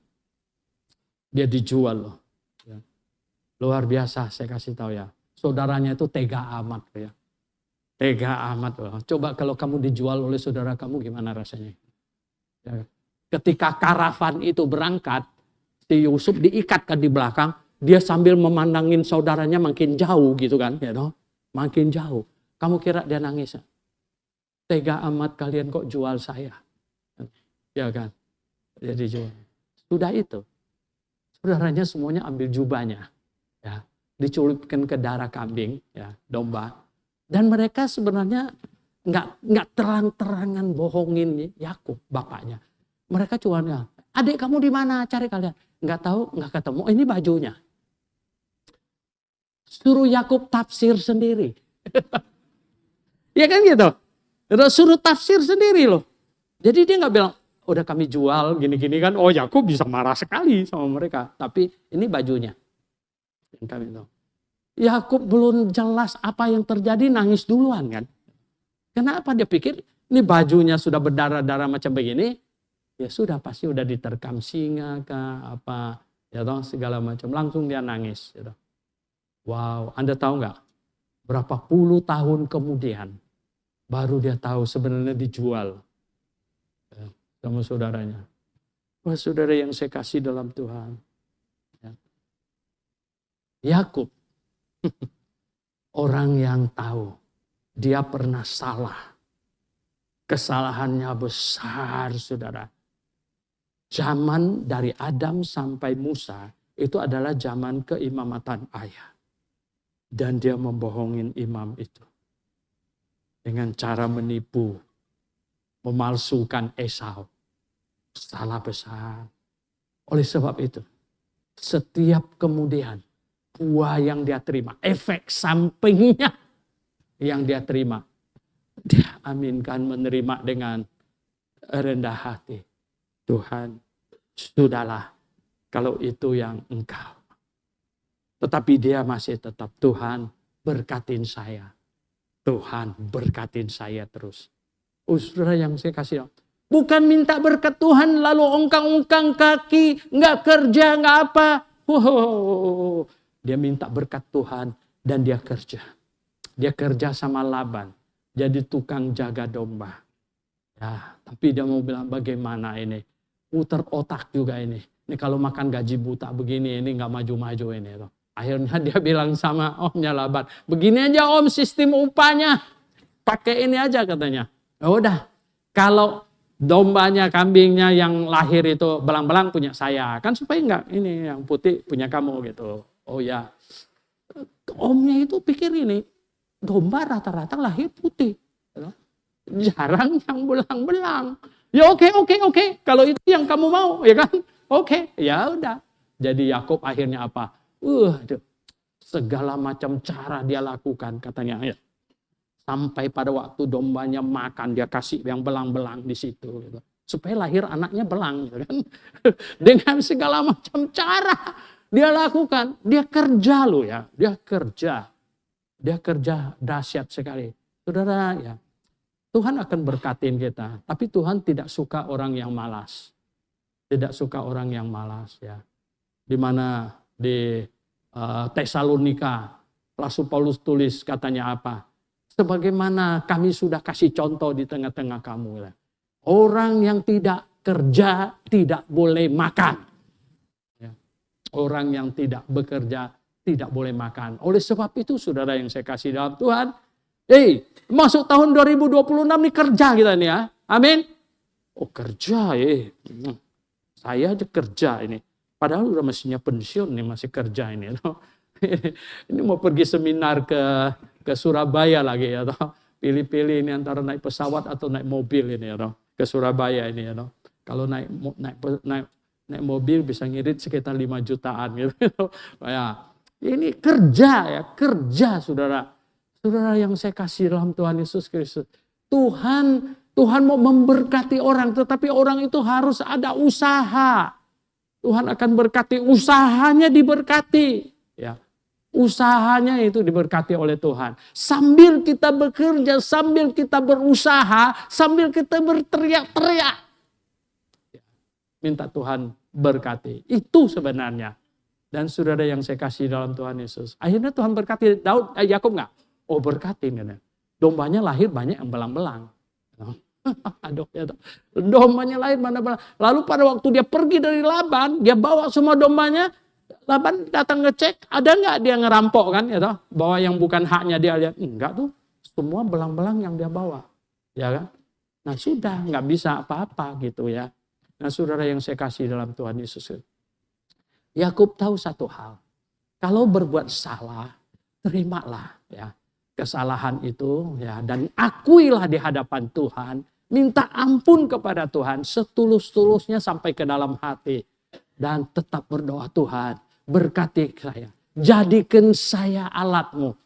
Speaker 1: Dia dijual loh. Ya. Luar biasa, saya kasih tahu ya. Saudaranya itu tega amat ya. Tega amat loh. Coba kalau kamu dijual oleh saudara kamu gimana rasanya? Ya. Ketika karavan itu berangkat, si Yusuf diikatkan di belakang, dia sambil memandangin saudaranya makin jauh gitu kan, ya toh? Makin jauh. Kamu kira dia nangis? Tega amat kalian kok jual saya. Ya kan? Dia dijual. Sudah itu. Saudaranya semuanya ambil jubahnya. Ya, diculupkan ke darah kambing, ya, domba. Dan mereka sebenarnya nggak terang-terangan bohongin Yakub, bapaknya. Mereka cuma bilang, adik kamu di mana? Cari kalian. Nggak tahu, nggak ketemu. Oh, ini bajunya. Suruh Yakub tafsir sendiri. Ya kan gitu. Suruh tafsir sendiri loh. Jadi dia nggak bilang, udah kami jual gini-gini kan. Oh, Yakub bisa marah sekali sama mereka. Tapi ini bajunya. Yang kami tahu. Yakub belum jelas apa yang terjadi, nangis duluan kan. Kenapa dia pikir ini bajunya sudah berdarah-darah macam begini? Ya sudah pasti udah diterkam singa kah apa ya toh segala macam, langsung dia nangis gitu. Wow, Anda tahu nggak berapa puluh tahun kemudian baru dia tahu sebenarnya dijual ya, sama saudaranya. Wah, saudara yang saya kasih dalam Tuhan. Ya. Yakub orang yang tahu dia pernah salah. Kesalahannya besar, saudara. Zaman dari Adam sampai Musa, Itu adalah zaman keimamatan ayah. Dan dia membohongin imam itu. Dengan cara menipu. Memalsukan Esau. Salah besar. Oleh sebab itu. Setiap kemudian. Buah yang dia terima. Efek sampingnya. Yang dia terima. Dia aminkan menerima dengan rendah hati. Tuhan, sudahlah. Kalau itu yang engkau. Tetapi dia masih tetap, Tuhan berkatin saya. Tuhan berkatin saya terus. Saudara yang saya kasih. Bukan minta berkat Tuhan lalu ongkang-ongkang kaki. Nggak kerja, nggak apa. Wow. Dia minta berkat Tuhan dan dia kerja. Dia kerja sama Laban. Jadi tukang jaga domba. Ya, tapi dia mau bilang bagaimana ini. Putar otak juga ini. Ini kalau makan gaji buta begini, ini nggak maju-maju ini. Akhirnya dia bilang sama omnya Laban, begini aja om sistem upahnya. Pakai ini aja katanya. Ya udah, kalau dombanya, kambingnya yang lahir itu belang-belang punya saya. Kan supaya enggak, ini yang putih punya kamu gitu. Oh ya, omnya itu pikir ini, domba rata-rata lahir putih. Jarang yang belang-belang. Ya oke. Kalau itu yang kamu mau, ya kan? Oke, ya udah. Jadi Yakub akhirnya apa? Segala macam cara dia lakukan katanya. Ya. Sampai pada waktu dombanya makan, dia kasih yang belang-belang di situ. Gitu. Supaya lahir anaknya belang. Gitu kan? Dengan segala macam cara dia lakukan. Dia kerja loh ya. Dia kerja dahsyat sekali. Saudara ya. Tuhan akan berkatin kita. Tapi Tuhan tidak suka orang yang malas. Tidak suka orang yang malas ya. Di mana di Tesalonika Rasul Paulus tulis katanya apa? Sebagaimana kami sudah kasih contoh di tengah-tengah kamu. Ya. Orang yang tidak kerja tidak boleh makan. Ya. Orang yang tidak bekerja tidak boleh makan. Oleh sebab itu saudara yang saya kasih dalam Tuhan. Masuk tahun 2026 nih kerja kita nih ya. Amin. Oh kerja Saya aja kerja ini. Padahal udah mestinya pensiun nih masih kerja ini. Ini mau pergi seminar ke Surabaya lagi ya. Pilih-pilih ini antara naik pesawat atau naik mobil ini ya. Ke Surabaya ini ya. Kalau naik mobil bisa ngirit sekitar 5 jutaan gitu. Ya, ini kerja saudara. Saudara yang saya kasih dalam Tuhan Yesus Kristus. Tuhan mau memberkati orang, tetapi orang itu harus ada usaha. Tuhan akan berkati, usahanya diberkati. Ya. Usahanya itu diberkati oleh Tuhan. Sambil kita bekerja, sambil kita berusaha, sambil kita berteriak-teriak. Minta Tuhan berkati. Itu sebenarnya. Dan saudara yang saya kasih dalam Tuhan Yesus. Akhirnya Tuhan berkati Yakub enggak? Oh berkati. Dombanya lahir banyak yang belang-belang. Aduh, ya, dombanya lahir mana belang. Lalu pada waktu dia pergi dari Laban, dia bawa semua dombanya. Laban datang ngecek, ada nggak dia ngerampok kan? Ya, bawa yang bukan haknya dia lihat. Enggak tuh, semua belang-belang yang dia bawa. Ya kan? Nah sudah, nggak bisa apa-apa gitu ya. Nah saudara yang saya kasih dalam Tuhan Yesus. Yakub tahu satu hal. Kalau berbuat salah, terimalah ya. Kesalahan itu ya, dan akuilah di hadapan Tuhan, minta ampun kepada Tuhan setulus-tulusnya sampai ke dalam hati dan tetap berdoa, Tuhan berkati saya, jadikan saya alatmu.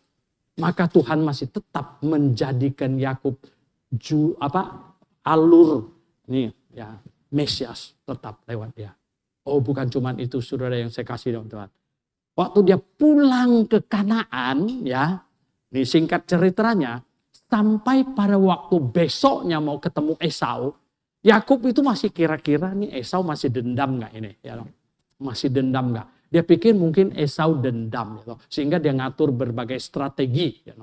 Speaker 1: Maka Tuhan masih tetap menjadikan Yakub alur nih ya, Mesias tetap lewat dia. Oh bukan cuma itu saudara yang saya kasih dalam Tuhan. Waktu dia pulang ke Kanaan ya, ini singkat ceritanya, sampai pada waktu besoknya mau ketemu Esau, Yakub itu masih kira-kira nih Esau masih dendam nggak ini? Ya, masih dendam nggak? Dia pikir mungkin Esau dendam, ya, sehingga dia ngatur berbagai strategi. Ya,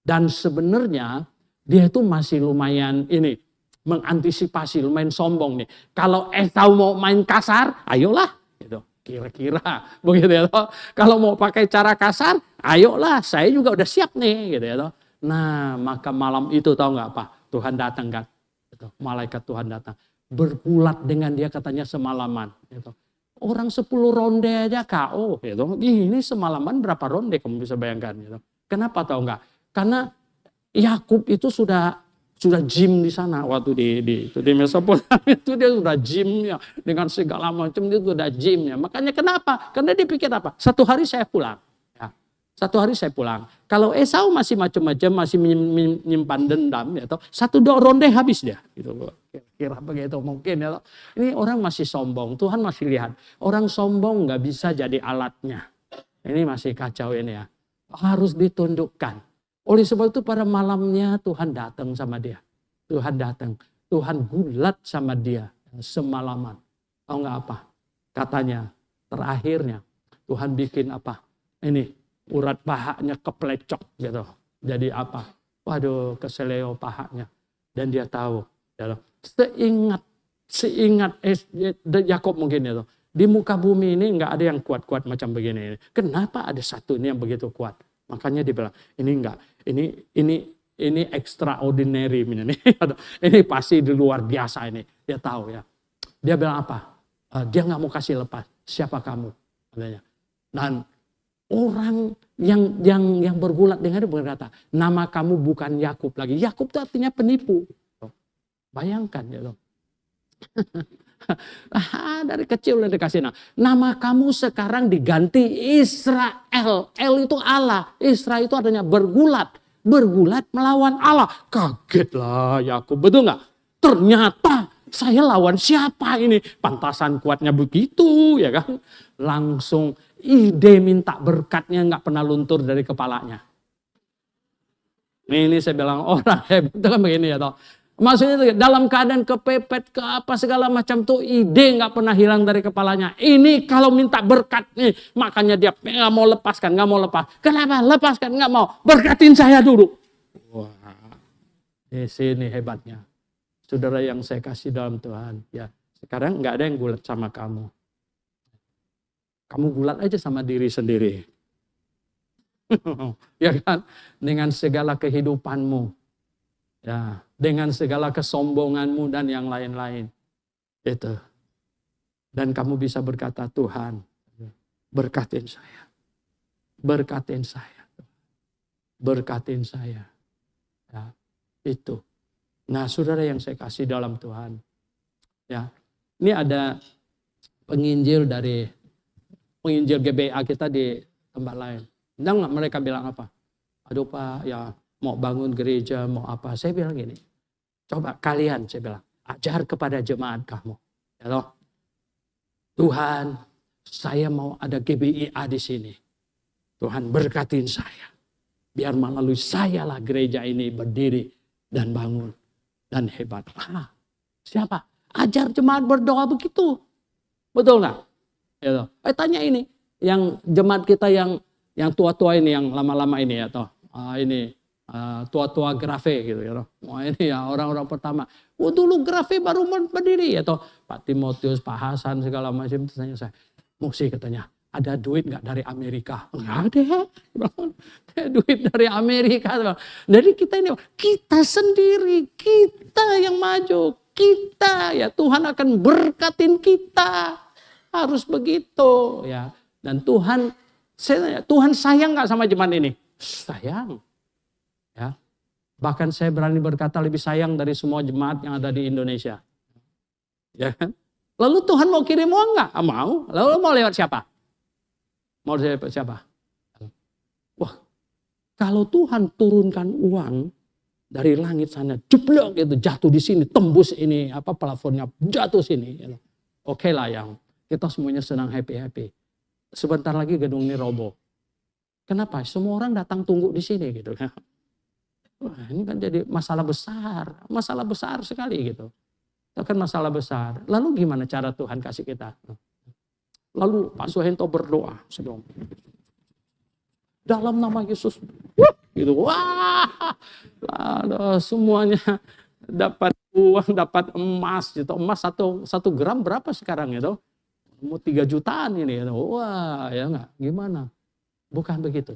Speaker 1: dan sebenarnya dia itu masih lumayan ini mengantisipasi, lumayan sombong nih. Kalau Esau mau main kasar, ayolah, gitu. Kira-kira begitu ya. Kalau mau pakai cara kasar, ayolah, saya juga udah siap nih gitu ya. Nah, maka malam itu tahu nggak apa? Tuhan datang kan. Gitu. Malaikat Tuhan datang. Berbulat dengan dia katanya semalaman. Gitu. Orang 10 ronde aja KO gitu. Ini semalaman berapa ronde kamu bisa bayangkan gitu. Kenapa tahu enggak? Karena Yakub itu sudah gym di sana waktu di Mesopotamia itu dia sudah gymnya dengan segala macam, dia sudah gymnya. Makanya kenapa? Karena dia pikir apa? Satu hari saya pulang. Ya. Satu hari saya pulang. Kalau Esau masih macam-macam, masih menyimpan dendam, ya, toh, satu ronde habis dia. Gitu. Kira begitu mungkin ya. Ini orang masih sombong. Tuhan masih lihat. Orang sombong nggak bisa jadi alatnya. Ini masih kacau ini ya. Harus ditundukkan. Oleh sebab itu pada malamnya Tuhan datang sama dia. Tuhan datang. Tuhan gulat sama dia semalaman. Tahu nggak apa? Katanya terakhirnya Tuhan bikin apa? Ini urat pahanya keplecok gitu. Jadi apa? Waduh, keseleo pahanya. Dan dia tahu. Seingat Yakub mungkin itu. Di muka bumi ini nggak ada yang kuat-kuat macam begini. Kenapa ada satu ini yang begitu kuat? Makanya dia bilang, ini enggak, ini extraordinary ini pasti di luar biasa ini. Dia tahu ya. Dia bilang apa? Dia nggak mau kasih lepas. Siapa kamu? Katanya. Dan orang yang bergulat dengan dia berkata, nama kamu bukan Yakub lagi. Yakub itu artinya penipu. Bayangkan ya loh. Dari kecil udah dikasih nama kamu sekarang diganti Israel. El itu Allah. Israel itu artinya bergulat melawan Allah. Kagetlah Yakub, betul nggak? Ternyata saya lawan siapa ini? Pantasan kuatnya begitu ya kan? Langsung ide minta berkatnya nggak pernah luntur dari kepalanya. Ini saya bilang orang hebat kan begini ya toh. Maksudnya dalam keadaan kepepet ke apa segala macam tuh ide nggak pernah hilang dari kepalanya. Ini kalau minta berkat nih, makanya dia nggak mau lepaskan, nggak mau lepas. Kenapa? Lepaskan nggak mau. Berkatin saya dulu. Wah, di sini hebatnya, saudara yang saya kasih dalam Tuhan. Ya, sekarang nggak ada yang gulat sama kamu. Kamu gulat aja sama diri sendiri. Ya kan? Dengan segala kehidupanmu. Ya, dengan segala kesombonganmu dan yang lain-lain. Itu. Dan kamu bisa berkata, Tuhan, berkatin saya. Berkatin saya. Berkatin saya. Ya, itu. Nah, saudara yang saya kasih dalam Tuhan. Ya, ini ada penginjil GBA kita di tempat lain. Dan mereka bilang apa? Aduh Pak, ya mau bangun gereja, mau apa. Saya bilang gini, coba kalian, saya bilang, ajar kepada jemaat kamu. Ya loh. Tuhan, saya mau ada GBIA di sini. Tuhan berkatin saya. Biar melalui saya lah gereja ini berdiri dan bangun. Dan hebat. Siapa? Ajar jemaat berdoa begitu. Betul nggak? Ya loh. Tanya ini, yang jemaat kita yang tua-tua ini, yang lama-lama ini ya toh. Ini tua-tua Grafe gitu ya. Wah ini ya orang-orang pertama. Dulu Grafe baru berdiri ya toh. Pak Timotius, Pak Hasan segala macam. Tanya saya, Musi katanya, ada duit nggak dari Amerika? Nggak ada. Duit dari Amerika. Jadi kita sendiri, kita yang maju, kita ya Tuhan akan berkatin kita. Harus begitu ya. Dan Tuhan sayang nggak sama jemaat ini? Sayang. Ya. Bahkan saya berani berkata lebih sayang dari semua jemaat yang ada di Indonesia. Ya kan? Lalu Tuhan mau kirim uang nggak? Mau. Lalu mau lewat siapa? Mau lewat siapa? Wah, kalau Tuhan turunkan uang dari langit sana, jeblok gitu, jatuh di sini, tembus ini plafonnya, jatuh sini. Oke lah yang kita semuanya senang happy. Sebentar lagi gedung ini roboh. Kenapa? Semua orang datang tunggu di sini gitu. Wah, ini kan jadi masalah besar sekali gitu. Itu kan masalah besar. Lalu gimana cara Tuhan kasih kita? Lalu Pak Suhento berdoa sebelum dalam nama Yesus, gitu. Wah, lalu semuanya dapat uang, dapat emas gitu. Emas satu gram berapa sekarang gitu? Mau 3 jutaan ini. Gitu. Wah, ya enggak? Gimana? Bukan begitu.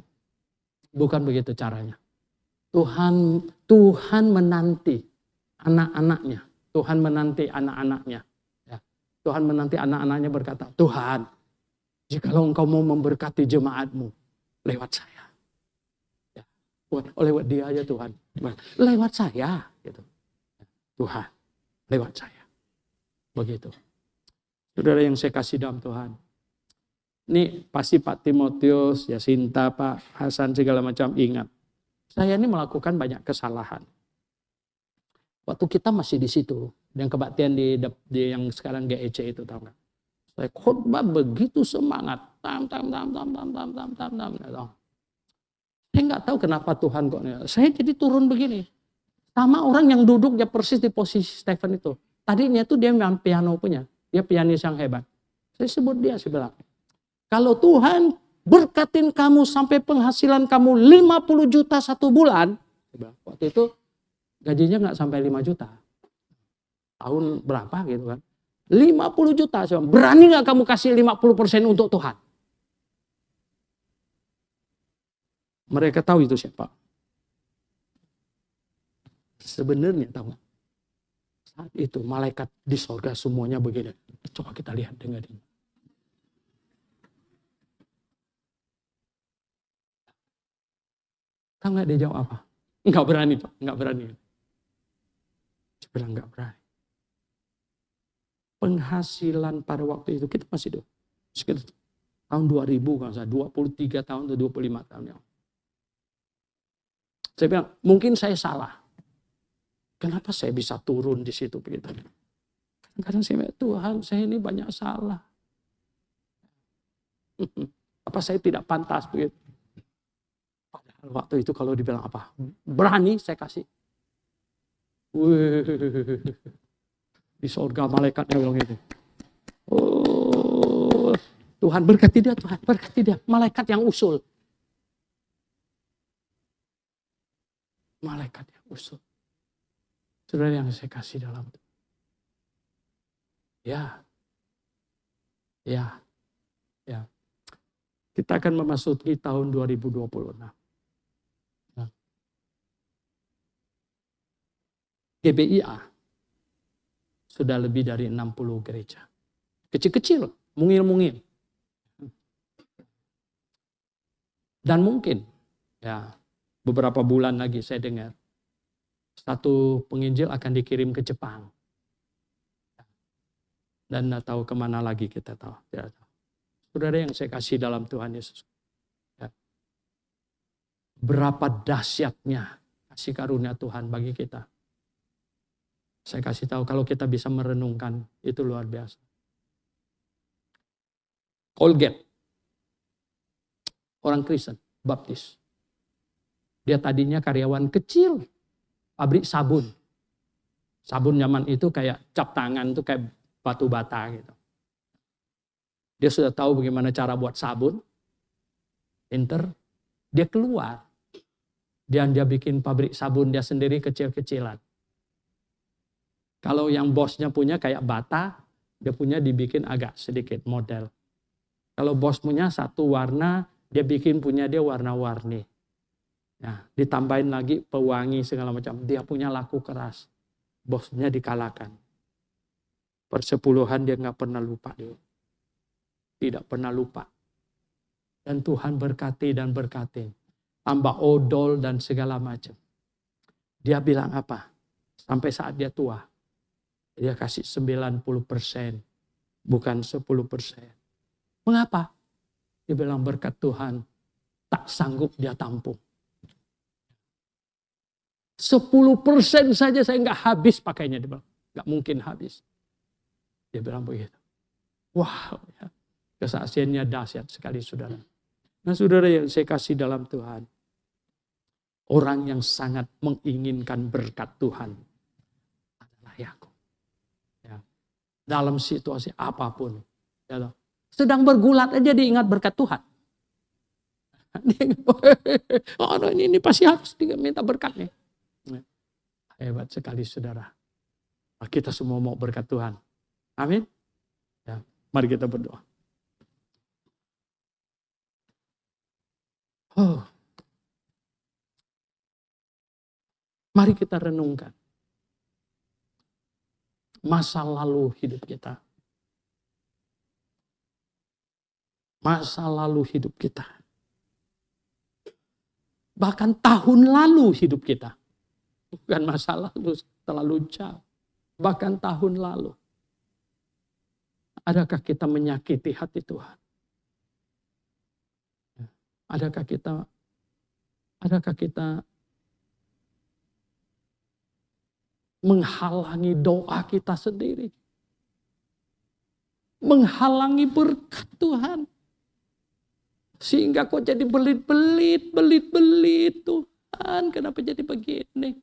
Speaker 1: Bukan begitu caranya. Tuhan menanti anak-anaknya. Tuhan menanti anak-anaknya. Ya. Tuhan menanti anak-anaknya berkata, Tuhan, jikalau engkau mau memberkati jemaatmu, lewat saya. Ya. Lewat dia aja Tuhan. Lewat saya. Gitu. Tuhan, lewat saya. Begitu. Saudara yang saya kasih dalam Tuhan. Ini pasti Pak Timotius, Yasinta, Pak Hasan, segala macam ingat. Saya ini melakukan banyak kesalahan. Waktu kita masih di situ. Yang kebaktian di yang sekarang GEC itu, tahu nggak? Saya khotbah begitu semangat. Saya nggak tahu kenapa Tuhan kok. Saya jadi turun begini. Sama orang yang duduk dia persis di posisi Stephen itu. Tadinya tuh dia main piano punya. Dia pianis yang hebat. Saya sebut dia, saya bilang. Kalau Tuhan berkatin kamu sampai penghasilan kamu 50 juta satu bulan. Waktu itu gajinya nggak sampai 5 juta. Tahun berapa gitu kan. 50 juta. Berani nggak kamu kasih 50% untuk Tuhan? Mereka tahu itu siapa. Sebenarnya tahu nggak? Saat itu malaikat di sorga semuanya begini. Coba kita lihat dengan ini. Tahu nggak dia jawab apa? Nggak berani Pak, nggak berani. Saya bilang nggak berani. Penghasilan pada waktu itu kita masih sekitar tahun 2000 kan, 23 tahun atau 25 tahun yang. Saya bilang mungkin saya salah. Kenapa saya bisa turun di situ begitu? Kadang saya bilang, Tuhan saya ini banyak salah. Apa saya tidak pantas begitu? Padahal waktu itu kalau dibilang apa? Berani saya kasih. Di surga malaikatnya bilang gitu. Oh, Tuhan berkati dia, Tuhan berkati dia. Malaikat yang usul. Malaikat yang usul. Saudara yang saya kasih dalam itu. Ya. Kita akan memasuki tahun 2026. GBIA sudah lebih dari 60 gereja. Kecil-kecil, mungil-mungil. Dan mungkin, ya beberapa bulan lagi saya dengar, satu penginjil akan dikirim ke Jepang. Dan tidak tahu kemana lagi kita tahu. Tidak tahu. Saudara yang saya kasih dalam Tuhan Yesus. Ya. Berapa dahsyatnya kasih karunia Tuhan bagi kita. Saya kasih tahu kalau kita bisa merenungkan itu luar biasa. Colgate. Orang Kristen, Baptis. Dia tadinya karyawan kecil. Pabrik sabun. Sabun zaman itu kayak cap tangan itu kayak batu bata gitu. Dia sudah tahu bagaimana cara buat sabun. Pinter. Dia keluar. Dan dia bikin pabrik sabun dia sendiri kecil-kecilan. Kalau yang bosnya punya kayak bata, dia punya dibikin agak sedikit model. Kalau bos punya satu warna, dia bikin punya dia warna-warni. Nah, ditambahin lagi pewangi segala macam. Dia punya laku keras. Bosnya dikalahkan. Persepuluhan dia nggak pernah lupa dia. Tidak pernah lupa. Dan Tuhan berkati dan berkati. Tambah odol dan segala macam. Dia bilang apa? Sampai saat dia tua. Dia kasih 90%. Bukan 10%. Mengapa? Dia bilang berkat Tuhan. Tak sanggup dia tampung. 10% saja saya nggak habis pakainya. Dia bilang. Nggak mungkin habis. Dia bilang begitu. Wow. Ya. Kesaksiannya dahsyat sekali saudara. Nah saudara yang saya kasih dalam Tuhan. Orang yang sangat menginginkan berkat Tuhan adalah Yakub. Ya. Dalam situasi apapun. Ya. Sedang bergulat aja diingat berkat Tuhan. Oh ini pasti harus minta berkat nih. Hebat sekali saudara. Kita semua mau berkat Tuhan. Amin. Ya. Mari kita berdoa. Oh. Mari kita renungkan. Masa lalu hidup kita. masa lalu hidup kita. Bahkan tahun lalu hidup kita. Bukan masa lalu terlalu jauh. Bahkan tahun lalu. Adakah kita menyakiti hati Tuhan? Adakah kita menghalangi doa kita sendiri? Menghalangi berkat Tuhan. Sehingga kok jadi belit-belit Tuhan. Kenapa jadi begini?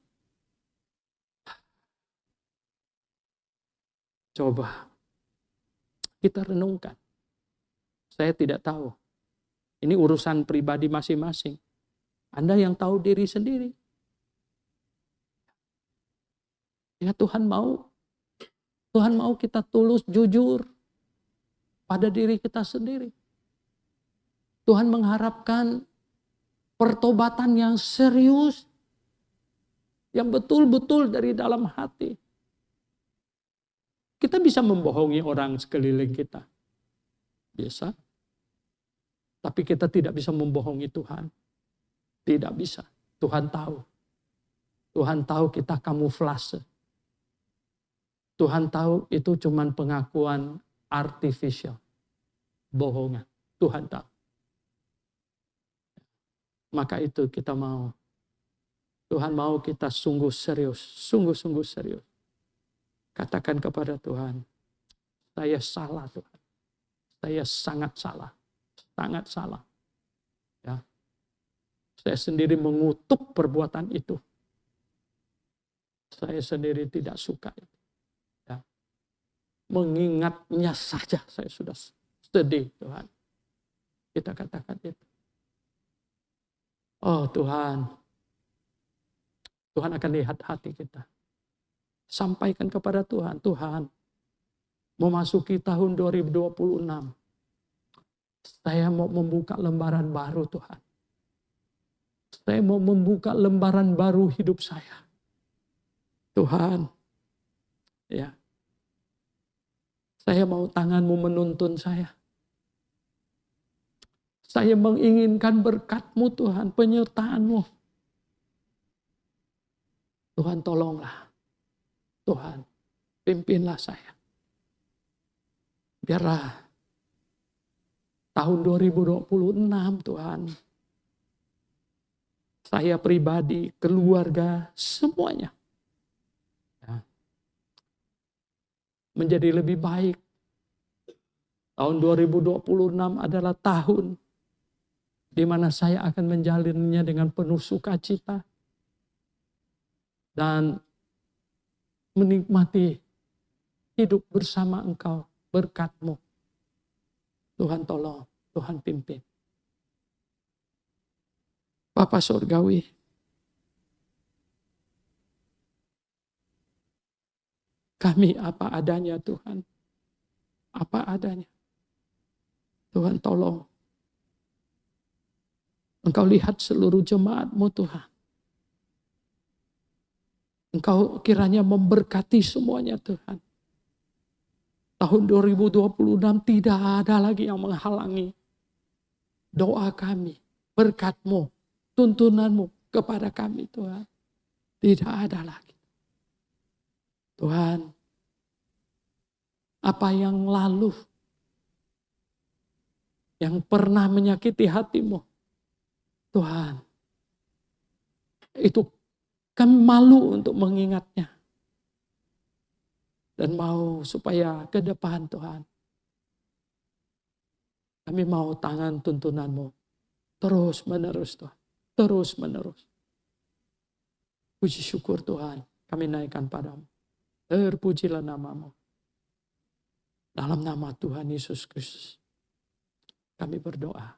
Speaker 1: Coba kita renungkan. Saya tidak tahu. Ini urusan pribadi masing-masing. Anda yang tahu diri sendiri. Ya Tuhan mau kita tulus, jujur pada diri kita sendiri. Tuhan mengharapkan pertobatan yang serius, yang betul-betul dari dalam hati. Kita bisa membohongi orang sekeliling kita. Biasa. Tapi kita tidak bisa membohongi Tuhan. Tidak bisa. Tuhan tahu. Tuhan tahu kita kamuflase. Tuhan tahu itu cuman pengakuan artificial. Bohongan. Tuhan tahu. Maka itu kita mau. Tuhan mau kita sungguh serius. Sungguh-sungguh serius. Katakan kepada Tuhan. Saya salah Tuhan. Saya sangat salah. Sangat salah. Ya. Saya sendiri mengutuk perbuatan itu. Saya sendiri tidak suka itu. Ya. Mengingatnya saja saya sudah sedih Tuhan. Kita katakan itu. Oh Tuhan. Tuhan akan lihat hati kita. Sampaikan kepada Tuhan. Tuhan. Memasuki tahun 2026. Saya mau membuka lembaran baru Tuhan. Saya mau membuka lembaran baru hidup saya. Tuhan. Ya. Saya mau tangan-Mu menuntun saya. Saya menginginkan berkat-Mu Tuhan, penyertaan-Mu. Tuhan tolonglah. Tuhan, pimpinlah saya. Biarlah tahun 2026 Tuhan. Saya pribadi, keluarga, semuanya. Ya. Menjadi lebih baik. Tahun 2026 adalah tahun di mana saya akan menjalinnya dengan penuh sukacita dan menikmati hidup bersama Engkau, berkat-Mu. Tuhan tolong, Tuhan pimpin. Bapa Surgawi, kami apa adanya Tuhan, apa adanya. Tuhan tolong. Engkau lihat seluruh jemaat-Mu Tuhan. Engkau kiranya memberkati semuanya Tuhan. Tahun 2026 tidak ada lagi yang menghalangi doa kami, berkat-Mu, tuntunan-Mu kepada kami Tuhan. Tidak ada lagi. Tuhan, apa yang lalu, yang pernah menyakiti hati-Mu, Tuhan, itu kami malu untuk mengingatnya. Dan mau supaya ke depan Tuhan, kami mau tangan tuntunan-Mu terus menerus Tuhan. Terus menerus. Puji syukur Tuhan, kami naikkan padamu. Terpujilah nama-Mu. Dalam nama Tuhan Yesus Kristus, kami berdoa.